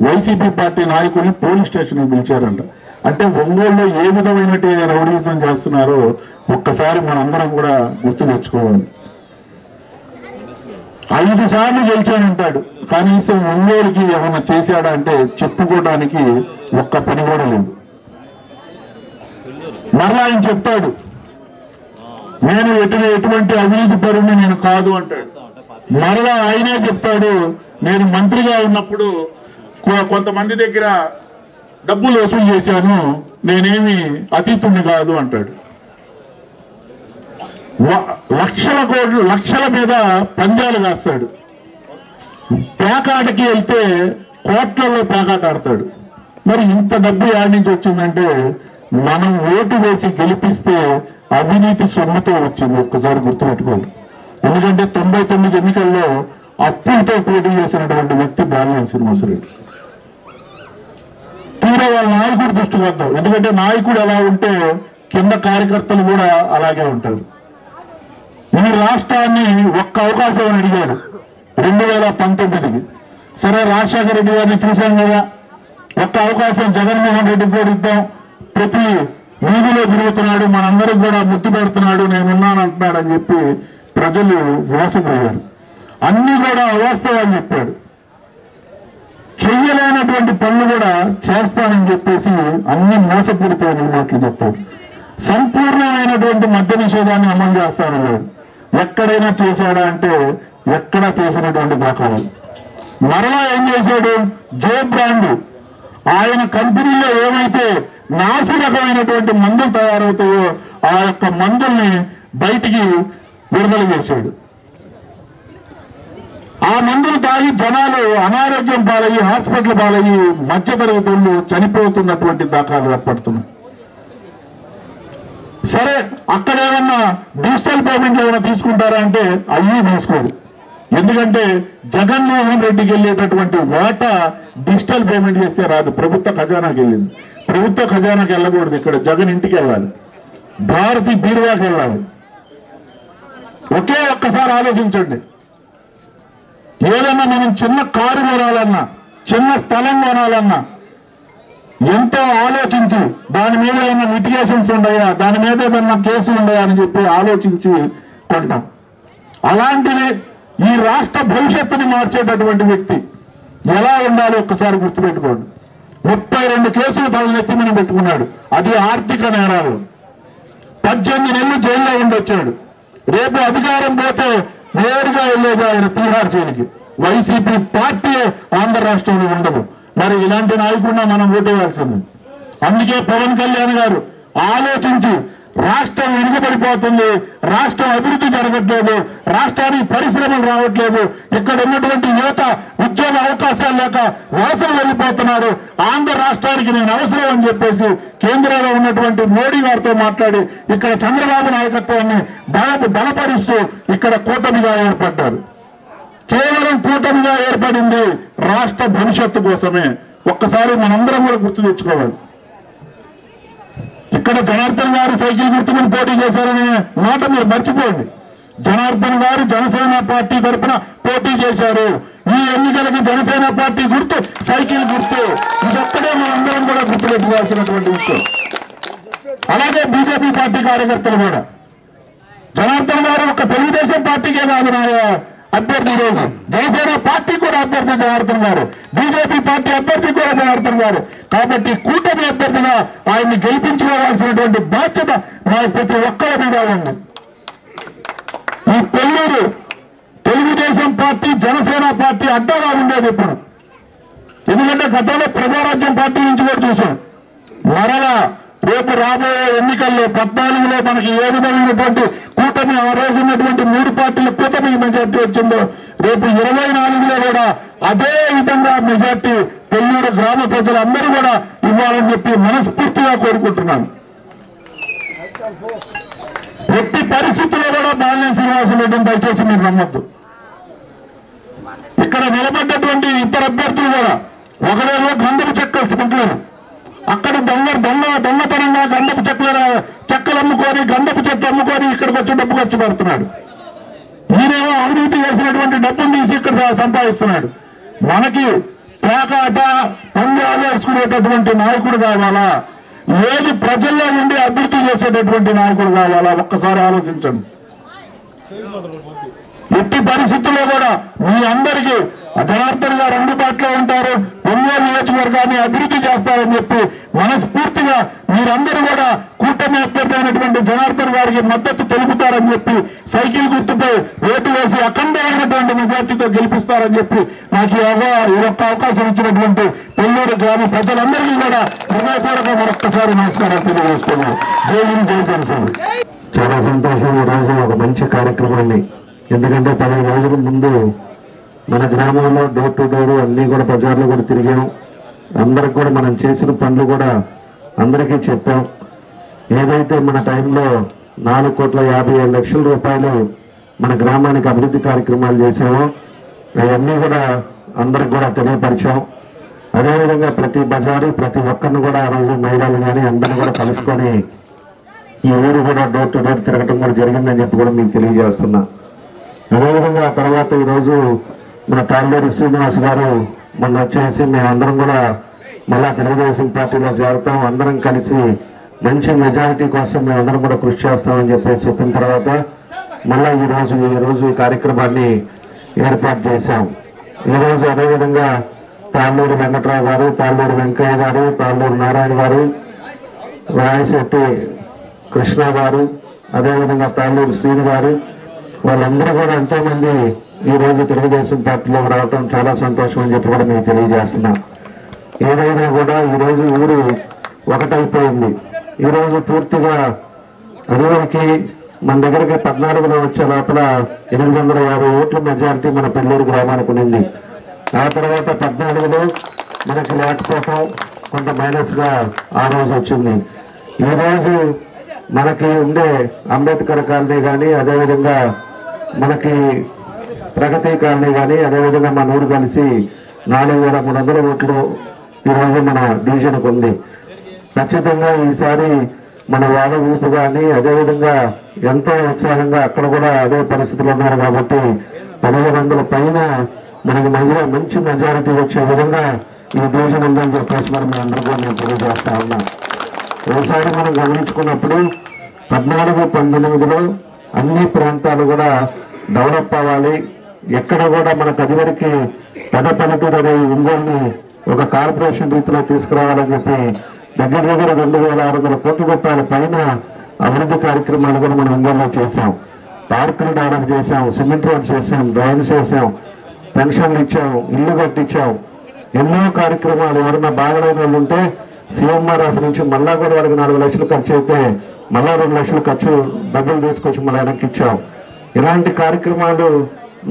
వైసీపీ పార్టీ నాయకుల్ని పోలీస్ స్టేషన్ పిలిచారంట. అంటే ఒంగోలులో ఏ విధమైనటువంటి రౌడీజం చేస్తున్నారో ఒక్కసారి మనందరం కూడా గుర్తు తెచ్చుకోవాలి. 5 సార్లు గెలిచానంటాడు, కనీసం ఒంగోలుకి ఏమన్నా చేశాడా అంటే చెప్పుకోవడానికి ఒక్క పని కూడా లేదు. మరలా ఆయన చెప్తాడు, నేను ఎటువంటి అవినీతి పరుని నేను కాదు అంటాడు. మరలా ఆయనే చెప్తాడు, నేను మంత్రిగా ఉన్నప్పుడు కొంతమంది దగ్గర డబ్బులు వసూలు చేశాను, నేనేమి అతీతుణ్ణి కాదు అంటాడు. లక్షల మీద పందాలు కాస్తాడు. పేకాటకి వెళ్తే కోట్లలో పేకాట ఆడతాడు. మరి ఇంత డబ్బు యాడ్ నుంచి వచ్చిందంటే మనం ఓటు వేసి గెలిపిస్తే అవినీతి సొమ్ముతో వచ్చింది. ఒక్కసారి గుర్తుపెట్టుకోండి. ఎందుకంటే 99 ఎన్నికల్లో అప్పులతో పోటీ చేసినటువంటి వ్యక్తి బాలినేని శ్రీనివాసరెడ్డి. తీరా వాళ్ళ నాయకుడు దృష్టికి వద్దాం. ఎందుకంటే నాయకుడు ఎలా ఉంటే కింద కార్యకర్తలు కూడా అలాగే ఉంటారు. ఈ రాష్ట్రాన్ని ఒక్క అవకాశం అని అడిగాడు 2019కి. సరే, రాజశేఖర రెడ్డి గారిని చూశాం కదా, ఒక్క అవకాశం జగన్మోహన్ రెడ్డికి కూడా ఇద్దాం, ప్రతి వీధిలో తిరుగుతున్నాడు, మనందరం కూడా ముద్దు పెడుతున్నాడు, నేనున్నాను అంటున్నాడు అని చెప్పి ప్రజలు మోసపోయారు. అన్ని కూడా అవాస్తవాలు చెప్పాడు. చెయ్యలేనటువంటి పనులు కూడా చేస్తానని చెప్పేసి అన్ని మోసపూరితమైన మాటలు చెప్పాడు. సంపూర్ణమైనటువంటి మద్య నిషేధాన్ని అమలు చేస్తానన్నాడు. ఎక్కడైనా చేశాడా అంటే ఎక్కడా చేసినటువంటి దాఖలాలు. మరలా ఏం చేశాడు? జే బ్రాండ్ ఆయన కంపెనీలో ఏమైతే నాసిరకమైనటువంటి మందులు తయారవుతాయో ఆ యొక్క మందుల్ని బయటికి విడుదల చేశాడు. ఆ మందులు తాగి జనాలు అనారోగ్యం పాలయ్యి హాస్పిటల్ పాలయ్యి మధ్యతరగతి వాళ్ళు చనిపోతున్నటువంటి దాఖలాలు ఏర్పడుతున్నాయి. సరే, అక్కడ ఏమన్నా డిజిటల్ పేమెంట్లు ఏమైనా తీసుకుంటారా అంటే అయ్యి తీసుకోరు. ఎందుకంటే జగన్మోహన్ రెడ్డికి వెళ్ళేటటువంటి వాటా డిజిటల్ పేమెంట్ చేస్తే రాదు, ప్రభుత్వ ఖజానాకి వెళ్ళింది. ప్రభుత్వ ఖజానాకి వెళ్ళకూడదు, ఇక్కడ జగన్ ఇంటికి వెళ్ళాలి, భారతి బీరువాకి వెళ్ళాలి. ఒక్కసారి ఆలోచించండి. ఏదన్నా మనం చిన్న కారు కొనాలన్నా, చిన్న స్థలం కొనాలన్నా ఎంతో ఆలోచించి దాని మీద ఏమైనా మిటిగేషన్స్ ఉన్నాయా, దాని మీద ఏమన్నా కేసులు ఉన్నాయా అని చెప్పి ఆలోచించి కొంటాం. అలాంటిది ఈ రాష్ట్ర భవిష్యత్తుని మార్చేటటువంటి వ్యక్తి ఎలా ఉండాలో ఒక్కసారి గుర్తుపెట్టుకోండి. 32 కేసులు తలనెత్తిమని పెట్టుకున్నాడు, అది ఆర్థిక నేరాలు. 18 నెలలు జైల్లో ఉండొచ్చాడు. రేపు అధికారం పోతే నేరుగా వెళ్ళేది ఆయన తిహార్ జైలుకి. వైసీపీ పార్టీ ఆంధ్ర రాష్ట్రంలో ఉండదు. మరి ఇలాంటి నాయకుడిని మనం ఓటేయాల్సింది. అందుకే పవన్ కళ్యాణ్ గారు ఆలోచించి రాష్ట్రం వెనుకబడిపోతుంది, రాష్ట్రం అభివృద్ధి జరగట్లేదు, రాష్ట్రానికి పరిశ్రమలు రావట్లేదు, ఇక్కడ ఉన్నటువంటి యువత ఉద్యోగ అవకాశాలు లేక వలసలు వెళ్ళిపోతున్నారు, ఆంధ్ర రాష్ట్రానికి నేను అవసరం అని చెప్పేసి కేంద్రంలో ఉన్నటువంటి మోడీ గారితో మాట్లాడి ఇక్కడ చంద్రబాబు నాయకత్వాన్ని బలపరుస్తూ ఇక్కడ కూటమిగా ఏర్పడ్డారు. కేవలం కూటమిగా ఏర్పడింది రాష్ట్ర భవిష్యత్తు కోసమే. ఒక్కసారి మనందరం కూడా గుర్తు తెచ్చుకోవాలి. ఇక్కడ జనార్దన్ గారు సైకిల్ గుర్తుకుని పోటీ చేశారనే మాట మీరు మర్చిపోండి. జనార్దన్ గారు జనసేన పార్టీ తరఫున పోటీ చేశారు. ఈ ఎన్నికలకి జనసేన పార్టీ గుర్తు సైకిల్ గుర్తు. ఇదొక్కడే మనందరం కూడా గుర్తుపెట్టుకోవాల్సినటువంటి విషయం. అలాగే బీజేపీ పార్టీ కార్యకర్తలు కూడా జనార్దన్ గారు ఒక తెలుగుదేశం పార్టీకే కాదు నా అభ్యర్థి, రోజు జనసేన పార్టీ కూడా అభ్యర్థి జనార్దన్ గారు, బీజేపీ పార్టీ అభ్యర్థి కూడా జనార్దన్ గారు. కాబట్టి కూటమి అభ్యర్థిగా ఆయన్ని గెలిపించుకోవాల్సినటువంటి బాధ్యత మా ప్రతి ఒక్కరి మీద ఉంది. ఈ కొల్లూరు తెలుగుదేశం పార్టీ జనసేన పార్టీ అడ్డగా ఉండేది ఇప్పుడు. ఎందుకంటే గతంలో ప్రజారాజ్యం పార్టీ నుంచి కూడా చూసాం. మరలా రేపు రాబోయే ఎన్నికల్లో 14లో మనకి ఏ విధమైనటువంటి కూటమి, ఆ రోజు ఉన్నటువంటి 3 పార్టీల కూటమికి మెజార్టీ వచ్చిందో రేపు 24లో కూడా అదే విధంగా మెజార్టీ పెళ్ళూరు గ్రామ ప్రజలందరూ కూడా ఇవ్వాలని చెప్పి మనస్ఫూర్తిగా కోరుకుంటున్నాను. ఎట్టి పరిస్థితుల్లో కూడా బాలినేని శ్రీనివాసరెడ్డిని దయచేసి మీరు నమ్మొద్దు. ఇక్కడ నిలబడ్డటువంటి ఇద్దరు అభ్యర్థులు కూడా ఒకరేమో గంధపు చెక్కలు స్మగ్లర్, అక్కడ దొంగతనంగా గంధపు చెక్కలు అమ్ముకొని గంధపు చెట్టు అమ్ముకొని ఇక్కడికి వచ్చి డబ్బు ఖర్చు పెడుతున్నాడు. ఈయనేమో అవినీతి చేసినటువంటి డబ్బును తీసి ఇక్కడ సంపాదిస్తున్నాడు. మనకి పేకాట పందాలు వేసుకునేటటువంటి నాయకుడు కావాలా, లేదు ప్రజల్లో ఉండి అభివృద్ధి చేసేటటువంటి నాయకుడు కావాలా? ఒక్కసారి ఆలోచించండి. ఎట్టి పరిస్థితుల్లో కూడా మీ అందరికీ జనార్దన్ గారు అందుబాటులో ఉంటారు, ఒంగోలు నియోజకవర్గాన్ని అభివృద్ధి చేస్తారని చెప్పి మనస్ఫూర్తిగా మీరందరూ కూడా కూటమి అభ్యర్థి అయినటువంటి జనార్దన్ గారికి మద్దతు తెలుపుతారని చెప్పి సైకిల్ గుర్తుపై ఓటు వేసి అఖండమైనటువంటి మెజార్టీతో గెలిపిస్తారని చెప్పి నాకు ఈ ఒక్క అవకాశం ఇచ్చినటువంటి పెళ్ళూరు గ్రామ ప్రజలందరికీ కూడా హృదయపూర్వక మరొక్కసారి నమస్కారం తెలియజేసుకున్నాను. జై హింద్, జై జనసేన. చాలా సంతోషం. ఈ రోజు ఒక మంచి కార్యక్రమాన్ని, ఎందుకంటే 10 రోజుల ముందు మన గ్రామంలో డోర్ టు డోర్ అన్నీ కూడా బజార్లో కూడా తిరిగాం. అందరికి కూడా మనం చేసిన పనులు కూడా అందరికీ చెప్పాం. ఏదైతే మన టైంలో 4,57,00,000 రూపాయలు మన గ్రామానికి అభివృద్ధి కార్యక్రమాలు చేసామో అవన్నీ కూడా అందరికి కూడా తెలియపరిచాం. అదేవిధంగా ప్రతి బజారు ప్రతి ఒక్కరిని కూడా ఆ రోజు మహిళలు కానీ అందరిని కూడా కలుసుకొని ఈ ఊరు కూడా డోర్ టు డోర్ తిరగటం కూడా జరిగిందని చెప్పి కూడా మీకు తెలియజేస్తున్నా. అదేవిధంగా ఆ తర్వాత ఈరోజు మన తాళ్ళూరి శ్రీనివాస్ గారు మొన్న వచ్చేసి మేమందరం కూడా మళ్ళా తెలుగుదేశం పార్టీలో చేరుతాం, అందరం కలిసి మంచి మెజారిటీ కోసం మేమందరం కూడా కృషి చేస్తామని చెప్పేసి చెప్పిన తర్వాత మళ్ళా ఈరోజు ఈ కార్యక్రమాన్ని ఏర్పాటు చేశాం. ఈరోజు అదేవిధంగా తాళ్ళూరి వెంకట్రావు గారు, తాళ్ళూరి వెంకయ్య గారు, తాళ్ళూరి నారాయణ గారు, రాయశెట్టి కృష్ణ గారు, అదేవిధంగా తాళ్ళూరి శ్రీని గారు, వాళ్ళందరూ కూడా ఎంతోమంది ఈరోజు తెలుగుదేశం పార్టీలోకి రావటం చాలా సంతోషం అని చెప్పి కూడా మీకు తెలియజేస్తున్నా. ఏదైనా కూడా ఈరోజు ఊరు ఒకటైపోయింది. ఈరోజు పూర్తిగా అదివరకు మన దగ్గరికి 14లో వచ్చే లోపల 850 ఓట్ల మెజారిటీ మన పెళ్ళూరు గ్రామానికి ఉంది. ఆ తర్వాత 14లో మనకి లేకపోవటం కొంత మైనస్గా ఆ రోజు వచ్చింది. ఈరోజు మనకి ఉండే అంబేద్కర్ కాలనీ కానీ, అదేవిధంగా మనకి ప్రగతి కాలనీ కానీ, అదేవిధంగా మన ఊరు కలిసి 4,300 ఓట్లు ఈరోజు మన డివిజన్కు ఉంది. ఖచ్చితంగా ఈసారి మన వాడ ఊపు కానీ, అదేవిధంగా ఎంతో ఉత్సాహంగా అక్కడ కూడా అదే పరిస్థితులు ఉన్నారు కాబట్టి 1,500 పైన మనకి మంచి మెజారిటీ వచ్చే విధంగా ఈ డివిజన్ ఉందని చెప్పేసి మనం అందరూ కూడా నేను తెలియజేస్తా ఉన్నా. ఒకసారి మనం గమనించుకున్నప్పుడు 14, 19లో అన్ని ప్రాంతాలు కూడా డెవలప్ అవ్వాలి. ఎక్కడ కూడా మనకు అదివరకు పెద్ద పల్లెటూరు అనే ఒంగోలుని ఒక కార్పొరేషన్ రీతిలో తీసుకురావాలని చెప్పి దగ్గర 2,600 కోట్ల రూపాయల పైన అభివృద్ధి కార్యక్రమాలు కూడా మనం ఒంగోలులో చేశాం. పార్కులు డెవలప్ చేశాం, సిమెంట్ రోడ్ చేశాం, డ్రైన్స్ చేశాం, పెన్షన్లు ఇచ్చాం, ఇల్లు కట్టించాం. ఎన్నో కార్యక్రమాలు. ఎవరన్నా బాగలేని వాళ్ళు ఉంటే సీఎంఆర్ఎఫ్ నుంచి మళ్ళా కూడా వాళ్ళకి 4 లక్షలు ఖర్చు అయితే మళ్ళా 2 లక్షలు డబ్బులు తీసుకొచ్చి మళ్ళీ వెనక్కి ఇచ్చాం. ఇలాంటి కార్యక్రమాలు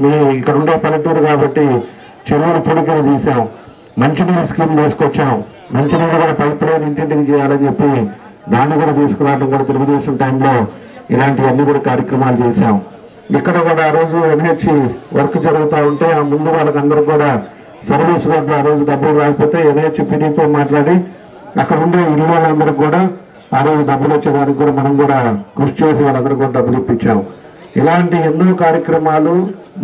మీ ఇక్కడ ఉండే పల్లెటూరు కాబట్టి చెరువులు పొడికలు తీసాం, మంచినీరు స్కీమ్ తీసుకొచ్చాం. మంచినీరు కూడా పైప్ లైన్ ఇంటింటికి చేయాలని చెప్పి దాన్ని కూడా తీసుకురావడం కూడా తెలుగుదేశం టైంలో ఇలాంటివన్నీ కూడా కార్యక్రమాలు చేశాం. ఇక్కడ కూడా ఆ రోజు ఎన్హెచ్ వర్క్ జరుగుతూ ఉంటే ఆ ముందు వాళ్ళకందరూ కూడా సర్వీస్ రోడ్లు ఆ రోజు డబ్బులు రాకపోతే ఎన్హెచ్ పిడితో మాట్లాడి అక్కడ ఉండే ఇల్లు వాళ్ళందరికీ కూడా ఆ రోజు డబ్బులు వచ్చేదానికి కూడా మనం కూడా కృషి చేసి వాళ్ళందరూ కూడా డబ్బులు ఇప్పించాం. ఇలాంటి ఎన్నో కార్యక్రమాలు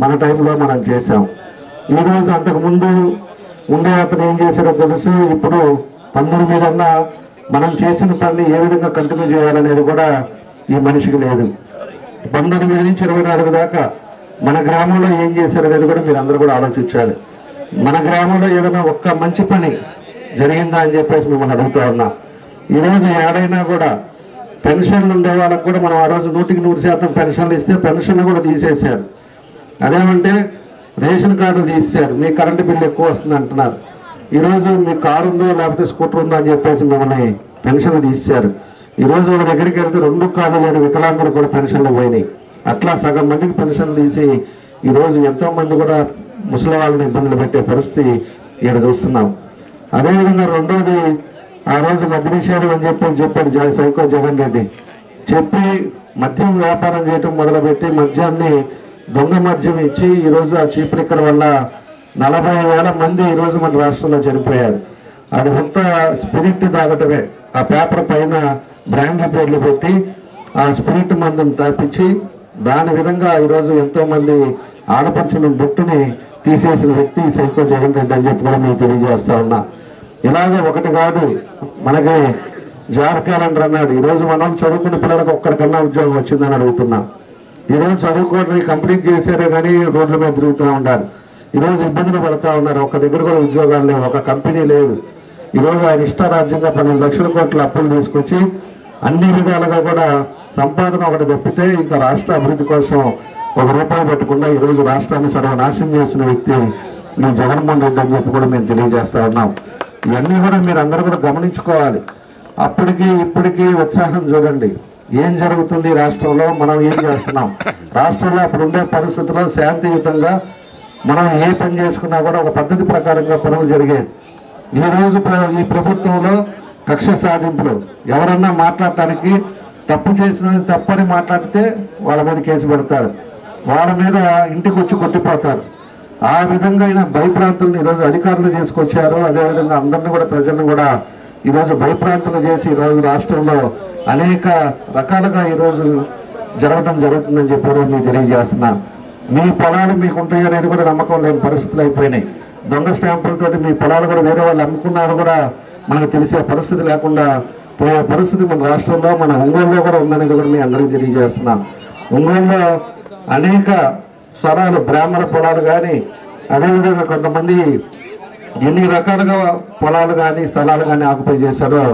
మన టైంలో మనం చేశాం. ఈరోజు అంతకుముందు ఉండే అతను ఏం చేశాడో తెలుసు. ఇప్పుడు 19 మీదన్నా మనం చేసిన పని ఏ విధంగా కంటిన్యూ చేయాలనేది కూడా ఈ మనిషికి లేదు. 19 నుంచి 24 దాకా మన గ్రామంలో ఏం చేశారనేది కూడా మీరు అందరూ కూడా ఆలోచించాలి. మన గ్రామంలో ఏదైనా ఒక్క మంచి పని జరిగిందా అని చెప్పేసి మిమ్మల్ని అడుగుతా ఉన్నా. ఈరోజు ఏడైనా కూడా పెన్షన్లు ఉండే వాళ్ళకు కూడా మనం ఆ రోజు 100% పెన్షన్లు ఇస్తే పెన్షన్లు కూడా తీసేశారు. అదేమంటే రేషన్ కార్డులు తీసేశారు. మీ కరెంటు బిల్లు ఎక్కువ వస్తుంది అంటున్నారు. ఈరోజు మీ కారు ఉందో లేకపోతే స్కూటర్ ఉందో అని చెప్పేసి మిమ్మల్ని పెన్షన్లు తీసేశారు. ఈరోజు వాళ్ళ దగ్గరికి వెళ్తే 2 కార్లు లేని వికలాంగులు కూడా పెన్షన్లు పోయినాయి. అట్లా సగం మందికి పెన్షన్లు తీసి ఈరోజు ఎంతో మంది కూడా ముసలి వాళ్ళని ఇబ్బందులు పెట్టే పరిస్థితి ఇక్కడ చూస్తున్నాం. అదేవిధంగా రెండోది ఆ రోజు మద్య నిషేధం అని చెప్పాడు సైకో జగన్ రెడ్డి. చెప్పి మద్యం వ్యాపారం చేయటం మొదలుపెట్టి మద్యాన్ని దొంగ మద్యం ఇచ్చి ఈరోజు ఆ చీప్ లిక్కర్ వల్ల 40,000 మంది ఈరోజు మన రాష్ట్రంలో చనిపోయారు. అది మొత్తం స్పిరిట్ తాగటమే. ఆ పేపర్ పైన బ్రాండ్ల పేర్లు పెట్టి ఆ స్పిరిట్ మందుని తాపించి దాని విధంగా ఈరోజు ఎంతో మంది ఆడపడుచుల బొట్టుని తీసేసిన వ్యక్తి సైకో జగన్ రెడ్డి అని చెప్పి కూడా మీకు తెలియజేస్తా ఉన్నా. ఇలాగే ఒకటి కాదు, మనకి జాబ్ క్యాలెండర్ అన్నాడు. ఈరోజు మనం చదువుకున్న పిల్లలకు ఒక్కడికన్నా ఉద్యోగం వచ్చిందని అడుగుతున్నా. ఈరోజు చదువుకోవడం కంప్లీట్ చేశారే కానీ రోడ్ల మీద తిరుగుతూ ఉన్నారు. ఈరోజు ఇబ్బందులు పడుతూ ఉన్నారు. ఒక్క దగ్గర కూడా ఉద్యోగాలు లేవు, ఒక కంపెనీ లేదు. ఈరోజు ఆయన ఇష్టారాజ్యంగా 12 లక్షల కోట్ల అప్పులు తీసుకొచ్చి అన్ని విధాలుగా కూడా సంపాదన ఒకటి తప్పితే ఇంకా రాష్ట్ర అభివృద్ధి కోసం ఒక రూపాయి పెట్టకుండా ఈరోజు రాష్ట్రాన్ని సర్వనాశనం చేసిన వ్యక్తి ఈ జగన్మోహన్ రెడ్డి అని చెప్పి కూడా మేము తెలియజేస్తా ఉన్నాం. ఇవన్నీ కూడా మీరు అందరూ కూడా గమనించుకోవాలి. అప్పటికి ఇప్పటికీ ఉత్సాహం చూడండి. ఏం జరుగుతుంది రాష్ట్రంలో, మనం ఏం చేస్తున్నాం. రాష్ట్రంలో అప్పుడు ఉండే పరిస్థితుల్లో శాంతియుతంగా మనం ఏ పని చేసుకున్నా కూడా ఒక పద్ధతి ప్రకారంగా పనులు జరిగేది. ఈరోజు ఈ ప్రభుత్వంలో కక్ష సాధింపులు, ఎవరన్నా మాట్లాడటానికి తప్పు చేసిన తప్పని మాట్లాడితే వాళ్ళ మీద కేసు పెడతారు, వాళ్ళ మీద ఇంటికి వచ్చి కొట్టిపోతారు. ఆ విధంగా అయినా భయప్రాంతులను ఈరోజు అధికారులు తీసుకొచ్చారు. అదేవిధంగా అందరినీ కూడా ప్రజలను కూడా ఈరోజు భయప్రాంతులు చేసి ఈరోజు రాష్ట్రంలో అనేక రకాలుగా ఈరోజు జరగడం జరుగుతుందని చెప్పి మీకు తెలియజేస్తున్నా. మీ పొలాలు మీకు ఉంటాయి అనేది కూడా నమ్మకం లేని పరిస్థితులు అయిపోయినాయి. దొంగ స్టాంపులతోటి మీ పొలాలు కూడా వేరే వాళ్ళు అమ్ముకున్నారు కూడా మనకు తెలిసే పరిస్థితి లేకుండా పోయే పరిస్థితి మన రాష్ట్రంలో, మన ఒంగోలులో కూడా ఉందనేది కూడా మీ అందరికీ తెలియజేస్తున్నాం. ఒంగోలులో అనేక స్వరాలు బ్రాహ్మణ పొలాలు కానీ, అదేవిధంగా కొంతమంది ఎన్ని రకాలుగా పొలాలు కానీ స్థలాలు కానీ ఆక్యుపై చేశారో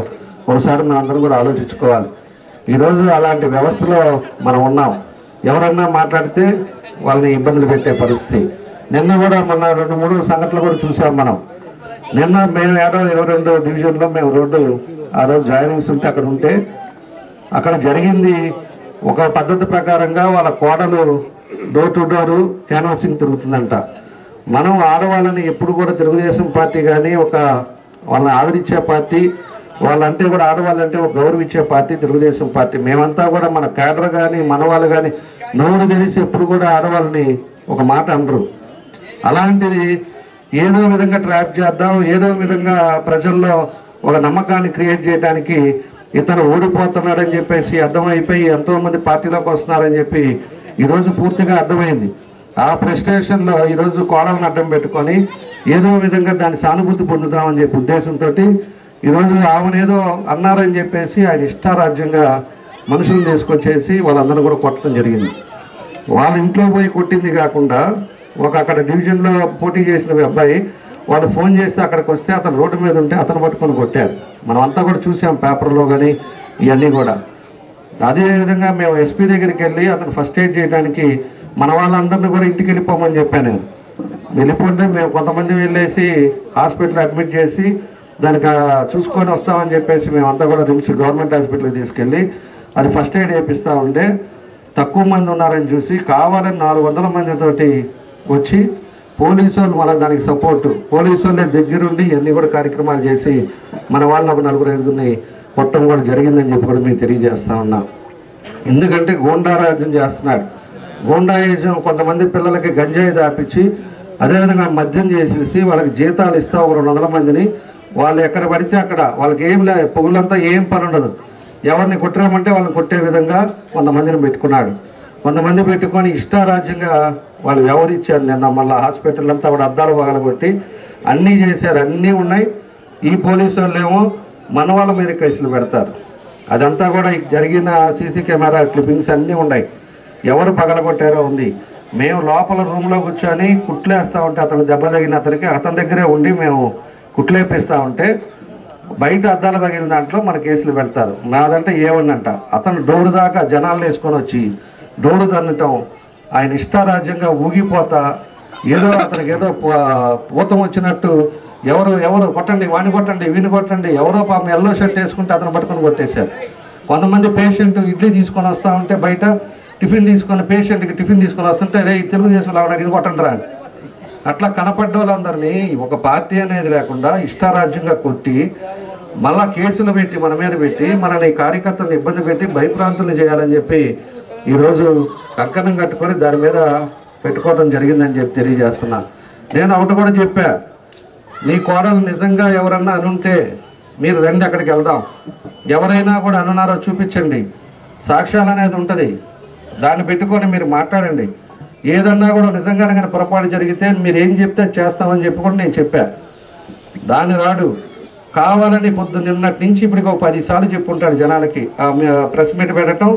ఒకసారి మనం అందరం కూడా ఆలోచించుకోవాలి. ఈరోజు అలాంటి వ్యవస్థలో మనం ఉన్నాం. ఎవరన్నా మాట్లాడితే వాళ్ళని ఇబ్బందులు పెట్టే పరిస్థితి. నిన్న కూడా మొన్న 2-3 సంఘటనలు కూడా చూసాం మనం. నిన్న మేము 22 డివిజన్లో మేము రోడ్డు ఆ రోజు జాయినింగ్స్ ఉంటే అక్కడ ఉంటే అక్కడ జరిగింది ఒక పద్ధతి ప్రకారంగా వాళ్ళ కోడలు డోర్ టు డోరు క్యాన్వాసింగ్ తిరుగుతుందంట. మనం ఆడవాళ్ళని ఎప్పుడు కూడా తెలుగుదేశం పార్టీ కానీ ఒక వాళ్ళని ఆదరించే పార్టీ, వాళ్ళంటే కూడా ఆడవాళ్ళంటే ఒక గౌరవించే పార్టీ తెలుగుదేశం పార్టీ. మేమంతా కూడా మన క్యాడర్ కానీ మన వాళ్ళు కానీ నోరు తెలిసి ఎప్పుడు కూడా ఆడవాళ్ళని ఒక మాట అనరు. అలాంటిది ఏదో విధంగా ట్రాప్ చేద్దాం, ఏదో విధంగా ప్రజల్లో ఒక నమ్మకాన్ని క్రియేట్ చేయడానికి ఇతను ఓడిపోతున్నాడని చెప్పేసి అర్థమైపోయి ఎంతోమంది పార్టీలోకి వస్తున్నారని చెప్పి ఈరోజు పూర్తిగా అర్థమైంది. ఆ ప్రెస్టేషన్లో ఈరోజు కోడలను అడ్డం పెట్టుకొని ఏదో విధంగా దాన్ని సానుభూతి పొందుతామని చెప్పి ఉద్దేశంతో ఈరోజు ఆమెనేదో అన్నారని చెప్పేసి ఆయన ఇష్టారాజ్యంగా మనుషులను తీసుకొచ్చేసి వాళ్ళందరూ కూడా కొట్టడం జరిగింది. వాళ్ళ ఇంట్లో పోయి కొట్టింది కాకుండా ఒక అక్కడ డివిజన్లో పోటీ చేసిన అబ్బాయి వాళ్ళు ఫోన్ చేస్తే అక్కడికి వస్తే అతను రోడ్డు మీద ఉంటే అతను పట్టుకొని కొట్టారు. మనం అంతా కూడా చూసాం పేపర్లో కానీ ఇవన్నీ కూడా. అదేవిధంగా మేము ఎస్పీ దగ్గరికి వెళ్ళి అతను ఫస్ట్ ఎయిడ్ చేయడానికి మన వాళ్ళందరినీ కూడా ఇంటికి వెళ్ళిపోమని చెప్పాను నేను. వెళ్ళిపోతే మేము కొంతమంది వెళ్ళేసి హాస్పిటల్ అడ్మిట్ చేసి దానికి చూసుకొని వస్తామని చెప్పేసి మేమంతా కూడా రిమ్స్ గవర్నమెంట్ హాస్పిటల్కి తీసుకెళ్ళి అది ఫస్ట్ ఎయిడ్ వేపిస్తూ ఉండే తక్కువ మంది ఉన్నారని చూసి కావాలని 400 మందితోటి వచ్చి పోలీసు వాళ్ళు మన దానికి సపోర్టు, పోలీసు వాళ్ళే దగ్గరుండి ఇవన్నీ కూడా కార్యక్రమాలు చేసి మన వాళ్ళని ఒక 4-5 కొట్టడం కూడా జరిగిందని చెప్పి కూడా మేము తెలియజేస్తా ఉన్నాం. ఎందుకంటే గూండారాజ్యం చేస్తున్నాడు. గూండాయిజం కొంతమంది పిల్లలకి గంజాయి దాపించి అదేవిధంగా మద్యం చేసేసి వాళ్ళకి జీతాలు ఇస్తా ఒక 200 మందిని వాళ్ళు ఎక్కడ పడితే అక్కడ వాళ్ళకి ఏం లే పొగులంతా ఏం పని ఉండదు. ఎవరిని కొట్టామంటే వాళ్ళని కొట్టే విధంగా కొంతమందిని పెట్టుకున్నాడు. కొంతమంది పెట్టుకొని ఇష్టారాజ్యంగా వాళ్ళు వ్యవహరించారు. నిన్న మళ్ళీ హాస్పిటల్ అంతా కూడా అద్దాలు పగలగొట్టి అన్నీ చేశారు, అన్నీ ఉన్నాయి. ఈ పోలీసు వాళ్ళేమో మన వాళ్ళ మీద కేసులు పెడతారు. అదంతా కూడా జరిగిన సీసీ కెమెరా క్లిప్పింగ్స్ అన్నీ ఉన్నాయి. ఎవరు పగలగొట్టారో ఉంది. మేము లోపల రూమ్లో కూర్చొని కుట్లేస్తూ ఉంటే అతను దెబ్బ తగిలిన అతని దగ్గరే ఉండి మేము కుట్లేపిస్తూ ఉంటే బయట అద్దాలు పగిలిన దాంట్లో మన కేసులు పెడతారు. నాదంటే ఏమన్నంట అతను డోరు దాకా జనాలను వేసుకొని వచ్చి డోరు తన్నటం, ఆయన ఇష్టారాజ్యంగా ఊగిపోతా ఏదో అతనికి ఏదో పూతం వచ్చినట్టు ఎవరు కొట్టండి, వాడిని కొట్టండి, వీని కొట్టండి, ఎవరో పాపం ఎల్లో షర్ట్ వేసుకుంటే అతను పట్టుకొని కొట్టేశారు. కొంతమంది పేషెంట్ ఇడ్లీ తీసుకొని వస్తూ ఉంటే బయట టిఫిన్ తీసుకొని పేషెంట్కి టిఫిన్ తీసుకొని వస్తుంటే రే తెలుగుదేశంలో ఇది కొట్టండి రా అట్లా కనపడ్డ వాళ్ళందరినీ ఒక పార్టీ అనేది లేకుండా ఇష్టారాజ్యంగా కొట్టి మళ్ళా కేసులు పెట్టి మన మీద పెట్టి మనని కార్యకర్తలను ఇబ్బంది పెట్టి భయప్రాంతులు చేయాలని చెప్పి ఈరోజు కంకణం కట్టుకొని దాని మీద పెట్టుకోవడం జరిగిందని చెప్పి తెలియజేస్తున్నా. నేను ఒకటి కూడా చెప్పా, నీ కోడలు నిజంగా ఎవరన్నా అనుంటే మీరు రండి అక్కడికి వెళ్దాం, ఎవరైనా కూడా అనున్నారో చూపించండి, సాక్ష్యాలు అనేది ఉంటుంది, దాన్ని పెట్టుకొని మీరు మాట్లాడండి. ఏదన్నా కూడా నిజంగానే కానీ పొరపాటు జరిగితే మీరు ఏం చెప్తే చేస్తామని చెప్పి కూడా నేను చెప్పా. దాన్ని రాడు కావాలని నిన్నటి నుంచి ఇప్పటికి ఒక 10 సార్లు చెప్పుంటాడు జనాలకి. ప్రెస్ మీట్ పెట్టడం,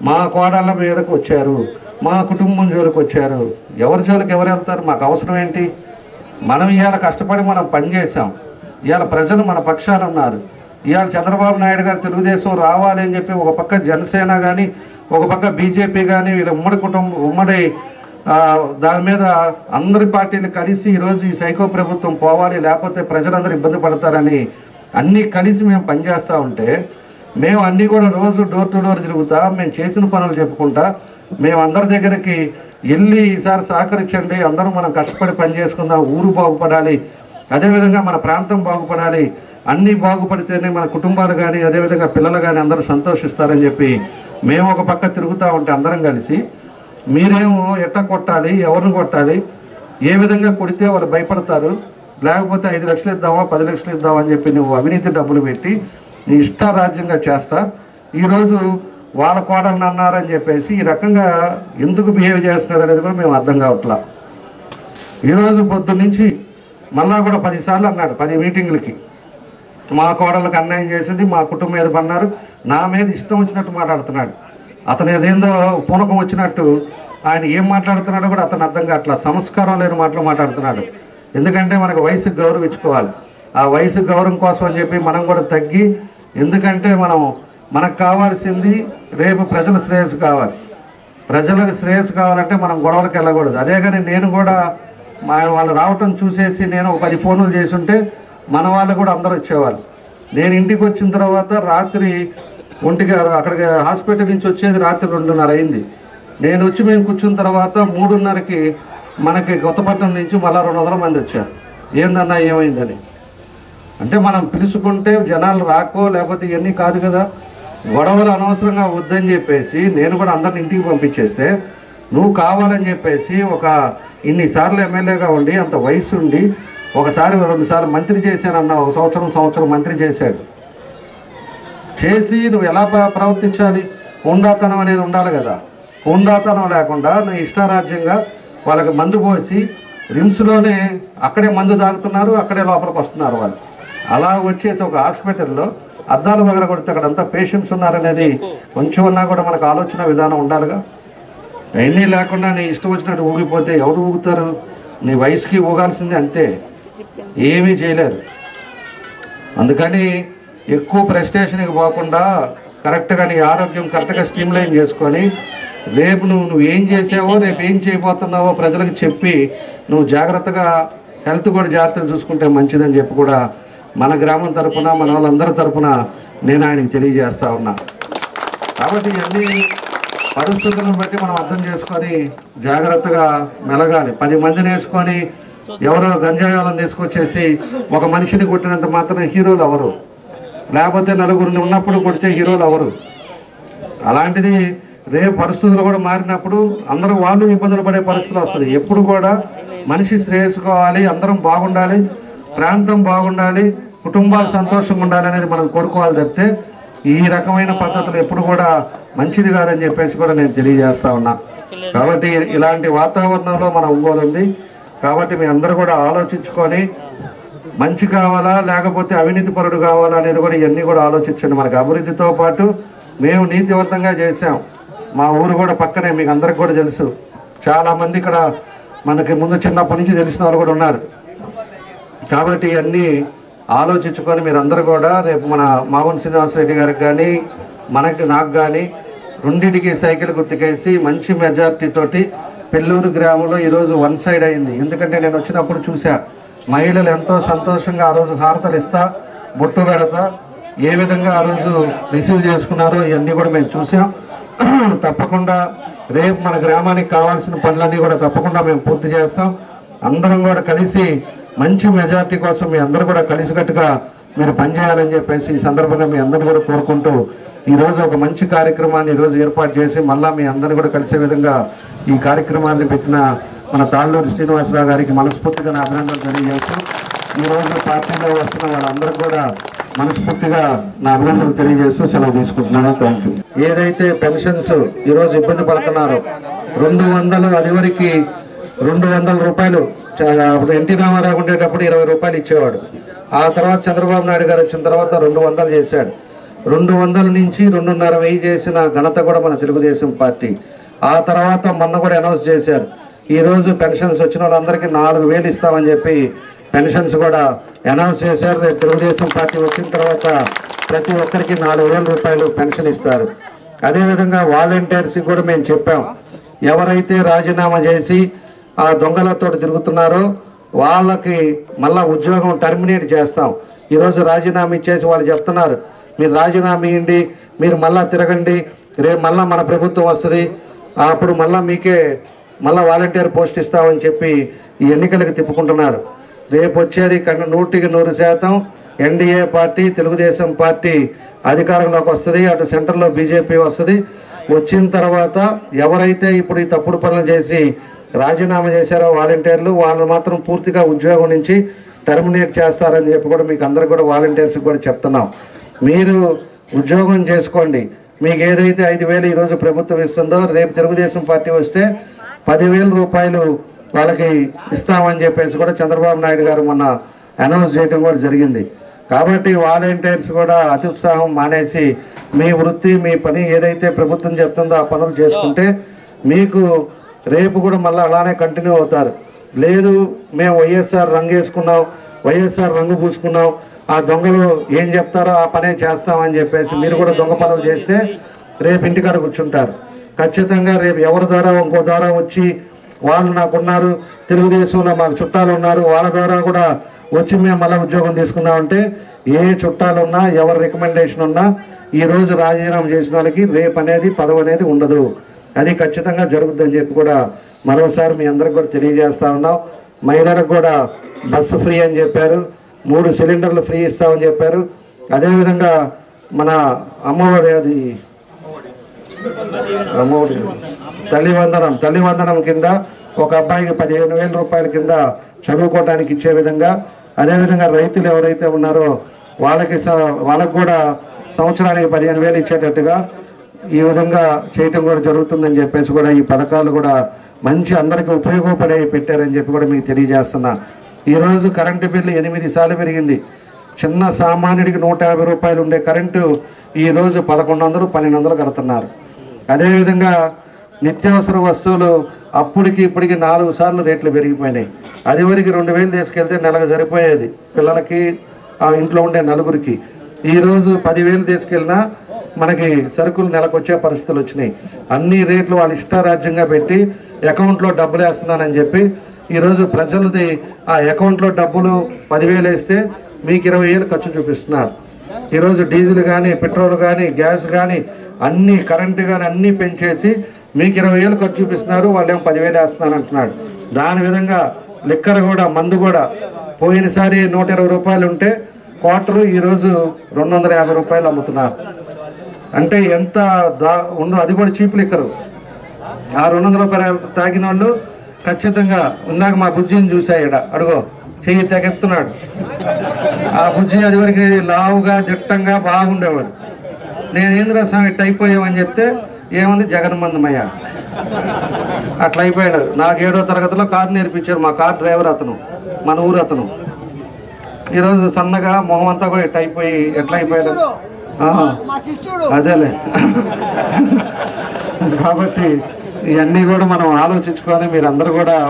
మా కోడళ్ళ మీదకు వచ్చారు, మా కుటుంబం జోలికి వచ్చారు. ఎవరి జోలికి ఎవరు వెళ్తారు? మాకు అవసరం ఏంటి? మనం ఇవాళ కష్టపడి మనం పనిచేసాం, ఇవాళ ప్రజలు మన పక్షాన ఉన్నారు. ఇవాళ చంద్రబాబు నాయుడు గారు తెలుగుదేశం రావాలి అని చెప్పి ఒక పక్క జనసేన కానీ ఒక పక్క బీజేపీ కానీ వీళ్ళ ఉమ్మడి దాని మీద అందరి పార్టీలు కలిసి ఈరోజు ఈ సైకో ప్రభుత్వం పోవాలి, లేకపోతే ప్రజలందరూ ఇబ్బంది పడతారని అన్నీ కలిసి మేము పనిచేస్తూ ఉంటే మేము అన్నీ కూడా రోజు డోర్ టు డోర్ తిరుగుతా మేము చేసిన పనులు చెప్పుకుంటా మేము అందరి దగ్గరికి వెళ్ళి ఈసారి సహకరించండి, అందరం మనం కష్టపడి పని చేసుకుందాం, ఊరు బాగుపడాలి, అదేవిధంగా మన ప్రాంతం బాగుపడాలి, అన్నీ బాగుపడితేనే మన కుటుంబాలు కానీ అదేవిధంగా పిల్లలు కానీ అందరూ సంతోషిస్తారని చెప్పి మేము ఒక పక్క తిరుగుతూ ఉంటే అందరం కలిసి మీరేమో ఎట్లా కొట్టాలి, ఎవరిని కొట్టాలి, ఏ విధంగా కొడితే వాళ్ళు భయపడతారు, లేకపోతే 5 లక్షలు ఇద్దామా 10 లక్షలు ఇద్దామా అని చెప్పి నువ్వు అవినీతి డబ్బులు పెట్టి నీ ఇష్టారాజ్యంగా చేస్తా ఈరోజు వాళ్ళ కోడలను అన్నారని చెప్పేసి ఈ రకంగా ఎందుకు బిహేవ్ చేస్తున్నాడు అనేది కూడా మేము అర్థం కావట్లా. ఈరోజు పొద్దున్న నుంచి మళ్ళా కూడా 10 సార్లు అన్నాడు 10 మీటింగులకి మా కోడళ్ళకి అన్యాయం చేసింది, మా కుటుంబం మీద పన్నారు, నా మీద ఇష్టం వచ్చినట్టు మాట్లాడుతున్నాడు. అతను ఏదేందో పూనకం వచ్చినట్టు ఆయన ఏం మాట్లాడుతున్నాడో కూడా అతను అర్థం కావట్లా, సంస్కారం లేని మాటలు మాట్లాడుతున్నాడు. ఎందుకంటే మనకు వయసుకు గౌరవించుకోవాలి, ఆ వయసు గౌరవం కోసం అని చెప్పి మనం కూడా తగ్గి, ఎందుకంటే మనకు కావాల్సింది రేపు ప్రజల శ్రేయస్సు కావాలి, ప్రజలకు శ్రేయస్సు కావాలంటే మనం గొడవలకు వెళ్ళకూడదు. అదే కానీ నేను కూడా వాళ్ళు రావటం చూసేసి నేను ఒక 10 ఫోన్లు చేసి ఉంటే మన వాళ్ళు కూడా అందరూ వచ్చేవాళ్ళు. నేను ఇంటికి వచ్చిన తర్వాత రాత్రి అక్కడికి హాస్పిటల్ నుంచి వచ్చేది రాత్రి 2:30 అయింది. నేను వచ్చి మేము కూర్చున్న తర్వాత 3:30కి మనకి కొత్తపట్నం నుంచి మళ్ళీ 200 మంది వచ్చారు. ఏందన్నా ఏమైందని అంటే మనం పిలుచుకుంటే జనాలు రాకో లేకపోతే ఇవన్నీ కాదు కదా, గొడవలు అనవసరంగా వద్దని చెప్పేసి నేను కూడా అందరిని ఇంటికి పంపించేస్తే నువ్వు కావాలని చెప్పేసి ఇన్నిసార్లు ఎమ్మెల్యేగా ఉండి అంత వయసు ఉండి ఒకసారి 2 సార్లు మంత్రి చేశానన్న, ఒక సంవత్సరం మంత్రి చేశాడు. చేసి నువ్వు ఎలా ప్రవర్తించాలి? హుండాతనం అనేది ఉండాలి కదా, హుండాతనం లేకుండా నువ్వు ఇష్టారాజ్యంగా వాళ్ళకి మందు పోసి రిమ్స్లోనే అక్కడే మందు తాగుతున్నారు, అక్కడే లోపలికి వస్తున్నారు వాళ్ళు. అలా వచ్చేసి ఒక హాస్పిటల్లో అద్దాలు పగలగొడితే అక్కడంతా పేషెంట్స్ ఉన్నారనేది కొంచెం ఉన్నా కూడా మనకు ఆలోచన విధానం ఉండాలిగా. అవన్నీ లేకుండా నీ ఇష్టం వచ్చినట్టు ఊగిపోతే ఎవరు ఊగుతారు? నీ వయసుకి ఊగాల్సిందే, అంతే, ఏమీ చేయలేరు. అందుకని ఎక్కువ ప్రెస్టేషన్కి పోకుండా కరెక్ట్గా నీ ఆరోగ్యం కరెక్ట్గా స్ట్రీమ్లైన్ చేసుకొని రేపు నువ్వు ఏం చేసావో రేపు ఏం చేయబోతున్నావో ప్రజలకు చెప్పి నువ్వు జాగ్రత్తగా హెల్త్ కూడా జాగ్రత్తగా చూసుకుంటే మంచిదని చెప్పి కూడా మన గ్రామం తరఫున మన వాళ్ళందరి తరఫున నేను ఆయనకి తెలియజేస్తా ఉన్నా. కాబట్టి ఇవన్నీ పరిస్థితులను బట్టి మనం అర్థం చేసుకొని జాగ్రత్తగా మెలగాలి. 10 మందిని వేసుకొని ఎవరో గంజాయాలను తీసుకొచ్చేసి ఒక మనిషిని కొట్టినంత మాత్రం హీరోలు అవరు, లేకపోతే 4 ఉన్నప్పుడు కొడితే హీరోలు అవరు. అలాంటిది రేపు పరిస్థితులు కూడా మారినప్పుడు అందరూ వాళ్ళు ఇబ్బందులు పడే పరిస్థితులు వస్తుంది. ఎప్పుడు కూడా మనిషి శ్రేయస్సు కావాలి, అందరం బాగుండాలి, ప్రాంతం బాగుండాలి, కుటుంబాలు సంతోషంగా ఉండాలి అనేది మనం కోరుకోవాలి తప్పితే ఈ రకమైన పద్ధతులు ఎప్పుడు కూడా మంచిది కాదని చెప్పేసి కూడా నేను తెలియజేస్తా ఉన్నా. కాబట్టి ఇలాంటి వాతావరణంలో మన ఒంగోలు ఉంది. కాబట్టి మీ అందరూ కూడా ఆలోచించుకొని మంచి కావాలా లేకపోతే అవినీతి పరుడు కావాలా అనేది కూడా ఇవన్నీ కూడా ఆలోచించండి. మనకు అభివృద్ధితో పాటు మేము నీతివంతంగా చేసాం. మా ఊరు కూడా పక్కనే, మీకు అందరికి కూడా తెలుసు. చాలామంది ఇక్కడ మనకి ముందు చిన్నప్పటి నుంచి తెలిసిన వాళ్ళు కూడా ఉన్నారు. కాబట్టి ఇవన్నీ ఆలోచించుకొని మీరందరూ కూడా రేపు మన మాగుంట శ్రీనివాసరెడ్డి గారికి కానీ నాకు కానీ రెండింటికి సైకిల్ గుర్తుకేసి మంచి మెజార్టీ తోటి పెళ్ళూరు గ్రామంలో ఈరోజు 1 సైడ్ అయింది. ఎందుకంటే నేను వచ్చినప్పుడు చూసా మహిళలు ఎంతో సంతోషంగా ఆ రోజు హారతలు ఇస్తా, బొట్టు పెడతా, ఏ విధంగా ఆ రోజు రిసీవ్ చేసుకున్నారో ఇవన్నీ కూడా మేము చూసాం. తప్పకుండా రేపు మన గ్రామానికి కావాల్సిన పనులన్నీ కూడా తప్పకుండా మేము పూర్తి చేస్తాం. అందరం కూడా కలిసి మంచి మెజార్టీ కోసం మీ అందరూ కూడా కలిసికట్టుగా మీరు పనిచేయాలని చెప్పేసి ఈ సందర్భంగా మీ అందరిని కూడా కోరుకుంటూ ఈరోజు ఒక మంచి కార్యక్రమాన్ని ఈరోజు ఏర్పాటు చేసి మళ్ళీ మీ అందరిని కూడా కలిసే విధంగా ఈ కార్యక్రమాన్ని పెట్టిన మన తాళ్ళూరి శ్రీనివాసరావు గారికి మనస్ఫూర్తిగా నా అభినందనలు తెలియజేస్తూ ఈరోజు పార్టీలో వస్తున్న వాళ్ళందరికీ కూడా మనస్ఫూర్తిగా నా అభినందనలు తెలియజేస్తూ సెలవు తీసుకుంటున్నాను. Thank you. ఏదైతే పెన్షన్స్ ఈరోజు ఇబ్బంది పడుతున్నారో 200 అది వరకు 200 రూపాయలు ఎన్టీ రామారావు ఉండేటప్పుడు 20 రూపాయలు ఇచ్చేవాడు. ఆ తర్వాత చంద్రబాబు నాయుడు గారు వచ్చిన తర్వాత 200 చేశాడు. 200 నుంచి 2,500 చేసిన ఘనత కూడా మన తెలుగుదేశం పార్టీ. ఆ తర్వాత మొన్న కూడా అనౌన్స్ చేశారు. ఈరోజు పెన్షన్స్ వచ్చిన వాళ్ళందరికీ 4,000 ఇస్తామని చెప్పి పెన్షన్స్ కూడా అనౌన్స్ చేశారు. తెలుగుదేశం పార్టీ వచ్చిన తర్వాత ప్రతి ఒక్కరికి 4,000 రూపాయలు పెన్షన్ ఇస్తారు. అదేవిధంగా వాలంటీర్స్కి కూడా మేము చెప్పాం, ఎవరైతే రాజీనామా చేసి ఆ దొంగలతో తిరుగుతున్నారో వాళ్ళకి మళ్ళా ఉద్యోగం టర్మినేట్ చేస్తాం. ఈరోజు రాజీనామా ఇచ్చేసి వాళ్ళు చెప్తున్నారు, మీరు రాజీనామా ఇవ్వండి, మీరు మళ్ళా తిరగండి, రేపు మళ్ళీ మన ప్రభుత్వం వస్తుంది, అప్పుడు మళ్ళీ మీకే మళ్ళీ వాలంటీర్ పోస్ట్ ఇస్తామని చెప్పి ఈ ఎన్నికలకు తిప్పుకుంటున్నారు. రేపు వచ్చేది 100% ఎన్డీఏ పార్టీ తెలుగుదేశం పార్టీ అధికారంలోకి వస్తుంది. అటు సెంటర్లో బీజేపీ వస్తుంది. వచ్చిన తర్వాత ఎవరైతే ఇప్పుడు ఈ తప్పుడు పనులు చేసి రాజీనామా చేశారో వాలంటీర్లు వాళ్ళు మాత్రం పూర్తిగా ఉద్యోగం నుంచి టర్మినేట్ చేస్తారని చెప్పి కూడా మీకు అందరు కూడా వాలంటీర్స్కి కూడా చెప్తున్నాం. మీరు ఉద్యోగం చేసుకోండి. మీకు ఏదైతే 5,000 ఈరోజు ప్రభుత్వం ఇస్తుందో రేపు తెలుగుదేశం పార్టీ వస్తే 10,000 రూపాయలు వాళ్ళకి ఇస్తామని చెప్పేసి కూడా చంద్రబాబు నాయుడు గారు మొన్న అనౌన్స్ చేయడం కూడా జరిగింది. కాబట్టి వాలంటీర్స్ కూడా అత్యుత్సాహం మానేసి మీ వృత్తి మీ పని ఏదైతే ప్రభుత్వం చెప్తుందో ఆ పనులు చేసుకుంటే మీకు రేపు కూడా మళ్ళీ అలానే కంటిన్యూ అవుతారు. లేదు మేము వైఎస్ఆర్ రంగు వేసుకున్నాం, వైఎస్ఆర్ రంగు పూసుకున్నాం, ఆ దొంగలు ఏం చెప్తారో ఆ పనే చేస్తామని చెప్పేసి మీరు కూడా దొంగ పనులు చేస్తే రేపు ఇంటికాడ కూర్చుంటారు. ఖచ్చితంగా రేపు ఎవరి ద్వారా ఇంకో ద్వారా వచ్చి వాళ్ళు నాకున్నారు, తెలుగుదేశంలో మాకు చుట్టాలు ఉన్నారు, వాళ్ళ ద్వారా కూడా వచ్చి మేము మళ్ళీ ఉద్యోగం తీసుకుందామంటే ఏ చుట్టాలు ఉన్నా ఎవరి రికమెండేషన్ ఉన్నా ఈరోజు రాజీనామా చేసిన వాళ్ళకి రేపు అనేది పదవి అనేది ఉండదు. అది ఖచ్చితంగా జరుగుతుందని చెప్పి కూడా మరోసారి మీ అందరికి కూడా తెలియజేస్తా ఉన్నాం. మహిళలకు కూడా బస్సు ఫ్రీ అని చెప్పారు, 3 సిలిండర్లు ఫ్రీ ఇస్తామని చెప్పారు. అదేవిధంగా మన అమ్మఒడి అది అమ్మఒడి తల్లివందనం కింద ఒక అబ్బాయికి 15,000 రూపాయల కింద చదువుకోవడానికి ఇచ్చే విధంగా, అదేవిధంగా రైతులు ఎవరైతే ఉన్నారో వాళ్ళకి కూడా సంవత్సరానికి 15,000 ఇచ్చేటట్టుగా ఈ విధంగా చేయటం కూడా జరుగుతుందని చెప్పేసి కూడా ఈ పథకాలు కూడా మంచి అందరికీ ఉపయోగపడే పెట్టారని చెప్పి కూడా మీకు తెలియజేస్తున్నా. ఈరోజు కరెంటు బిల్లు 8 సార్లు పెరిగింది. చిన్న సామాన్యుడికి 150 రూపాయలు ఉండే కరెంటు ఈరోజు 1,100, 1,200 కడుతున్నారు. అదేవిధంగా నిత్యావసర వస్తువులు అప్పటికి ఇప్పటికి 4 సార్లు రేట్లు పెరిగిపోయినాయి. అది వరకు 2,000 తీసుకెళ్తే నెలకు సరిపోయేది పిల్లలకి, ఇంట్లో ఉండే నలుగురికి. ఈరోజు 10,000 తీసుకెళ్ళినా మనకి సరుకులు నెలకు వచ్చే పరిస్థితులు వచ్చినాయి. అన్ని రేట్లు వాళ్ళు ఇష్టారాజ్యంగా పెట్టి అకౌంట్లో డబ్బులు వేస్తున్నానని చెప్పి ఈరోజు ప్రజలది ఆ అకౌంట్లో డబ్బులు 10,000 వేస్తే మీకు 20,000 ఖర్చు చూపిస్తున్నారు. ఈరోజు డీజిల్ కానీ పెట్రోల్ కానీ గ్యాస్ కానీ అన్నీ కరెంటు కానీ అన్నీ పెంచేసి మీకు 20,000 ఖర్చు చూపిస్తున్నారు, వాళ్ళేమో 10,000 వేస్తున్నారు అంటున్నాడు. దాని విధంగా లిక్కర్ కూడా మందు కూడా పోయినసారి 120 రూపాయలు ఉంటే క్వార్టరు ఈరోజు 250 రూపాయలు అమ్ముతున్నారు. అంటే ఎంత ఉందో అది కూడా చీప్ లిక్కరు. ఆ 200 రూపాయలు తాగిన వాళ్ళు ఖచ్చితంగా ఇందాక మా బుజ్జిని చూసాయడ అడుగో చెయ్యి తెగెత్తున్నాడు. ఆ బుజ్జి అది వరకు లావుగా దిట్టంగా బాగుండేవాడు. నేను ఏంద్ర స్వామి ఇట్లా అయిపోయామని చెప్తే ఏముంది జగన్మందమయ్య అట్లా అయిపోయాడు. నాకు 7వ తరగతిలో కారు నేర్పించారు మా కార్ డ్రైవర్ అతను, మన ఊరు అతను. ఈరోజు సన్నగా మొహం అంతా కూడా ఇట్లా అయిపోయి ఎట్లా అయిపోయాడు అదేలే. కాబట్టి ఇవన్నీ కూడా మనం ఆలోచించుకొని మీరందరూ కూడా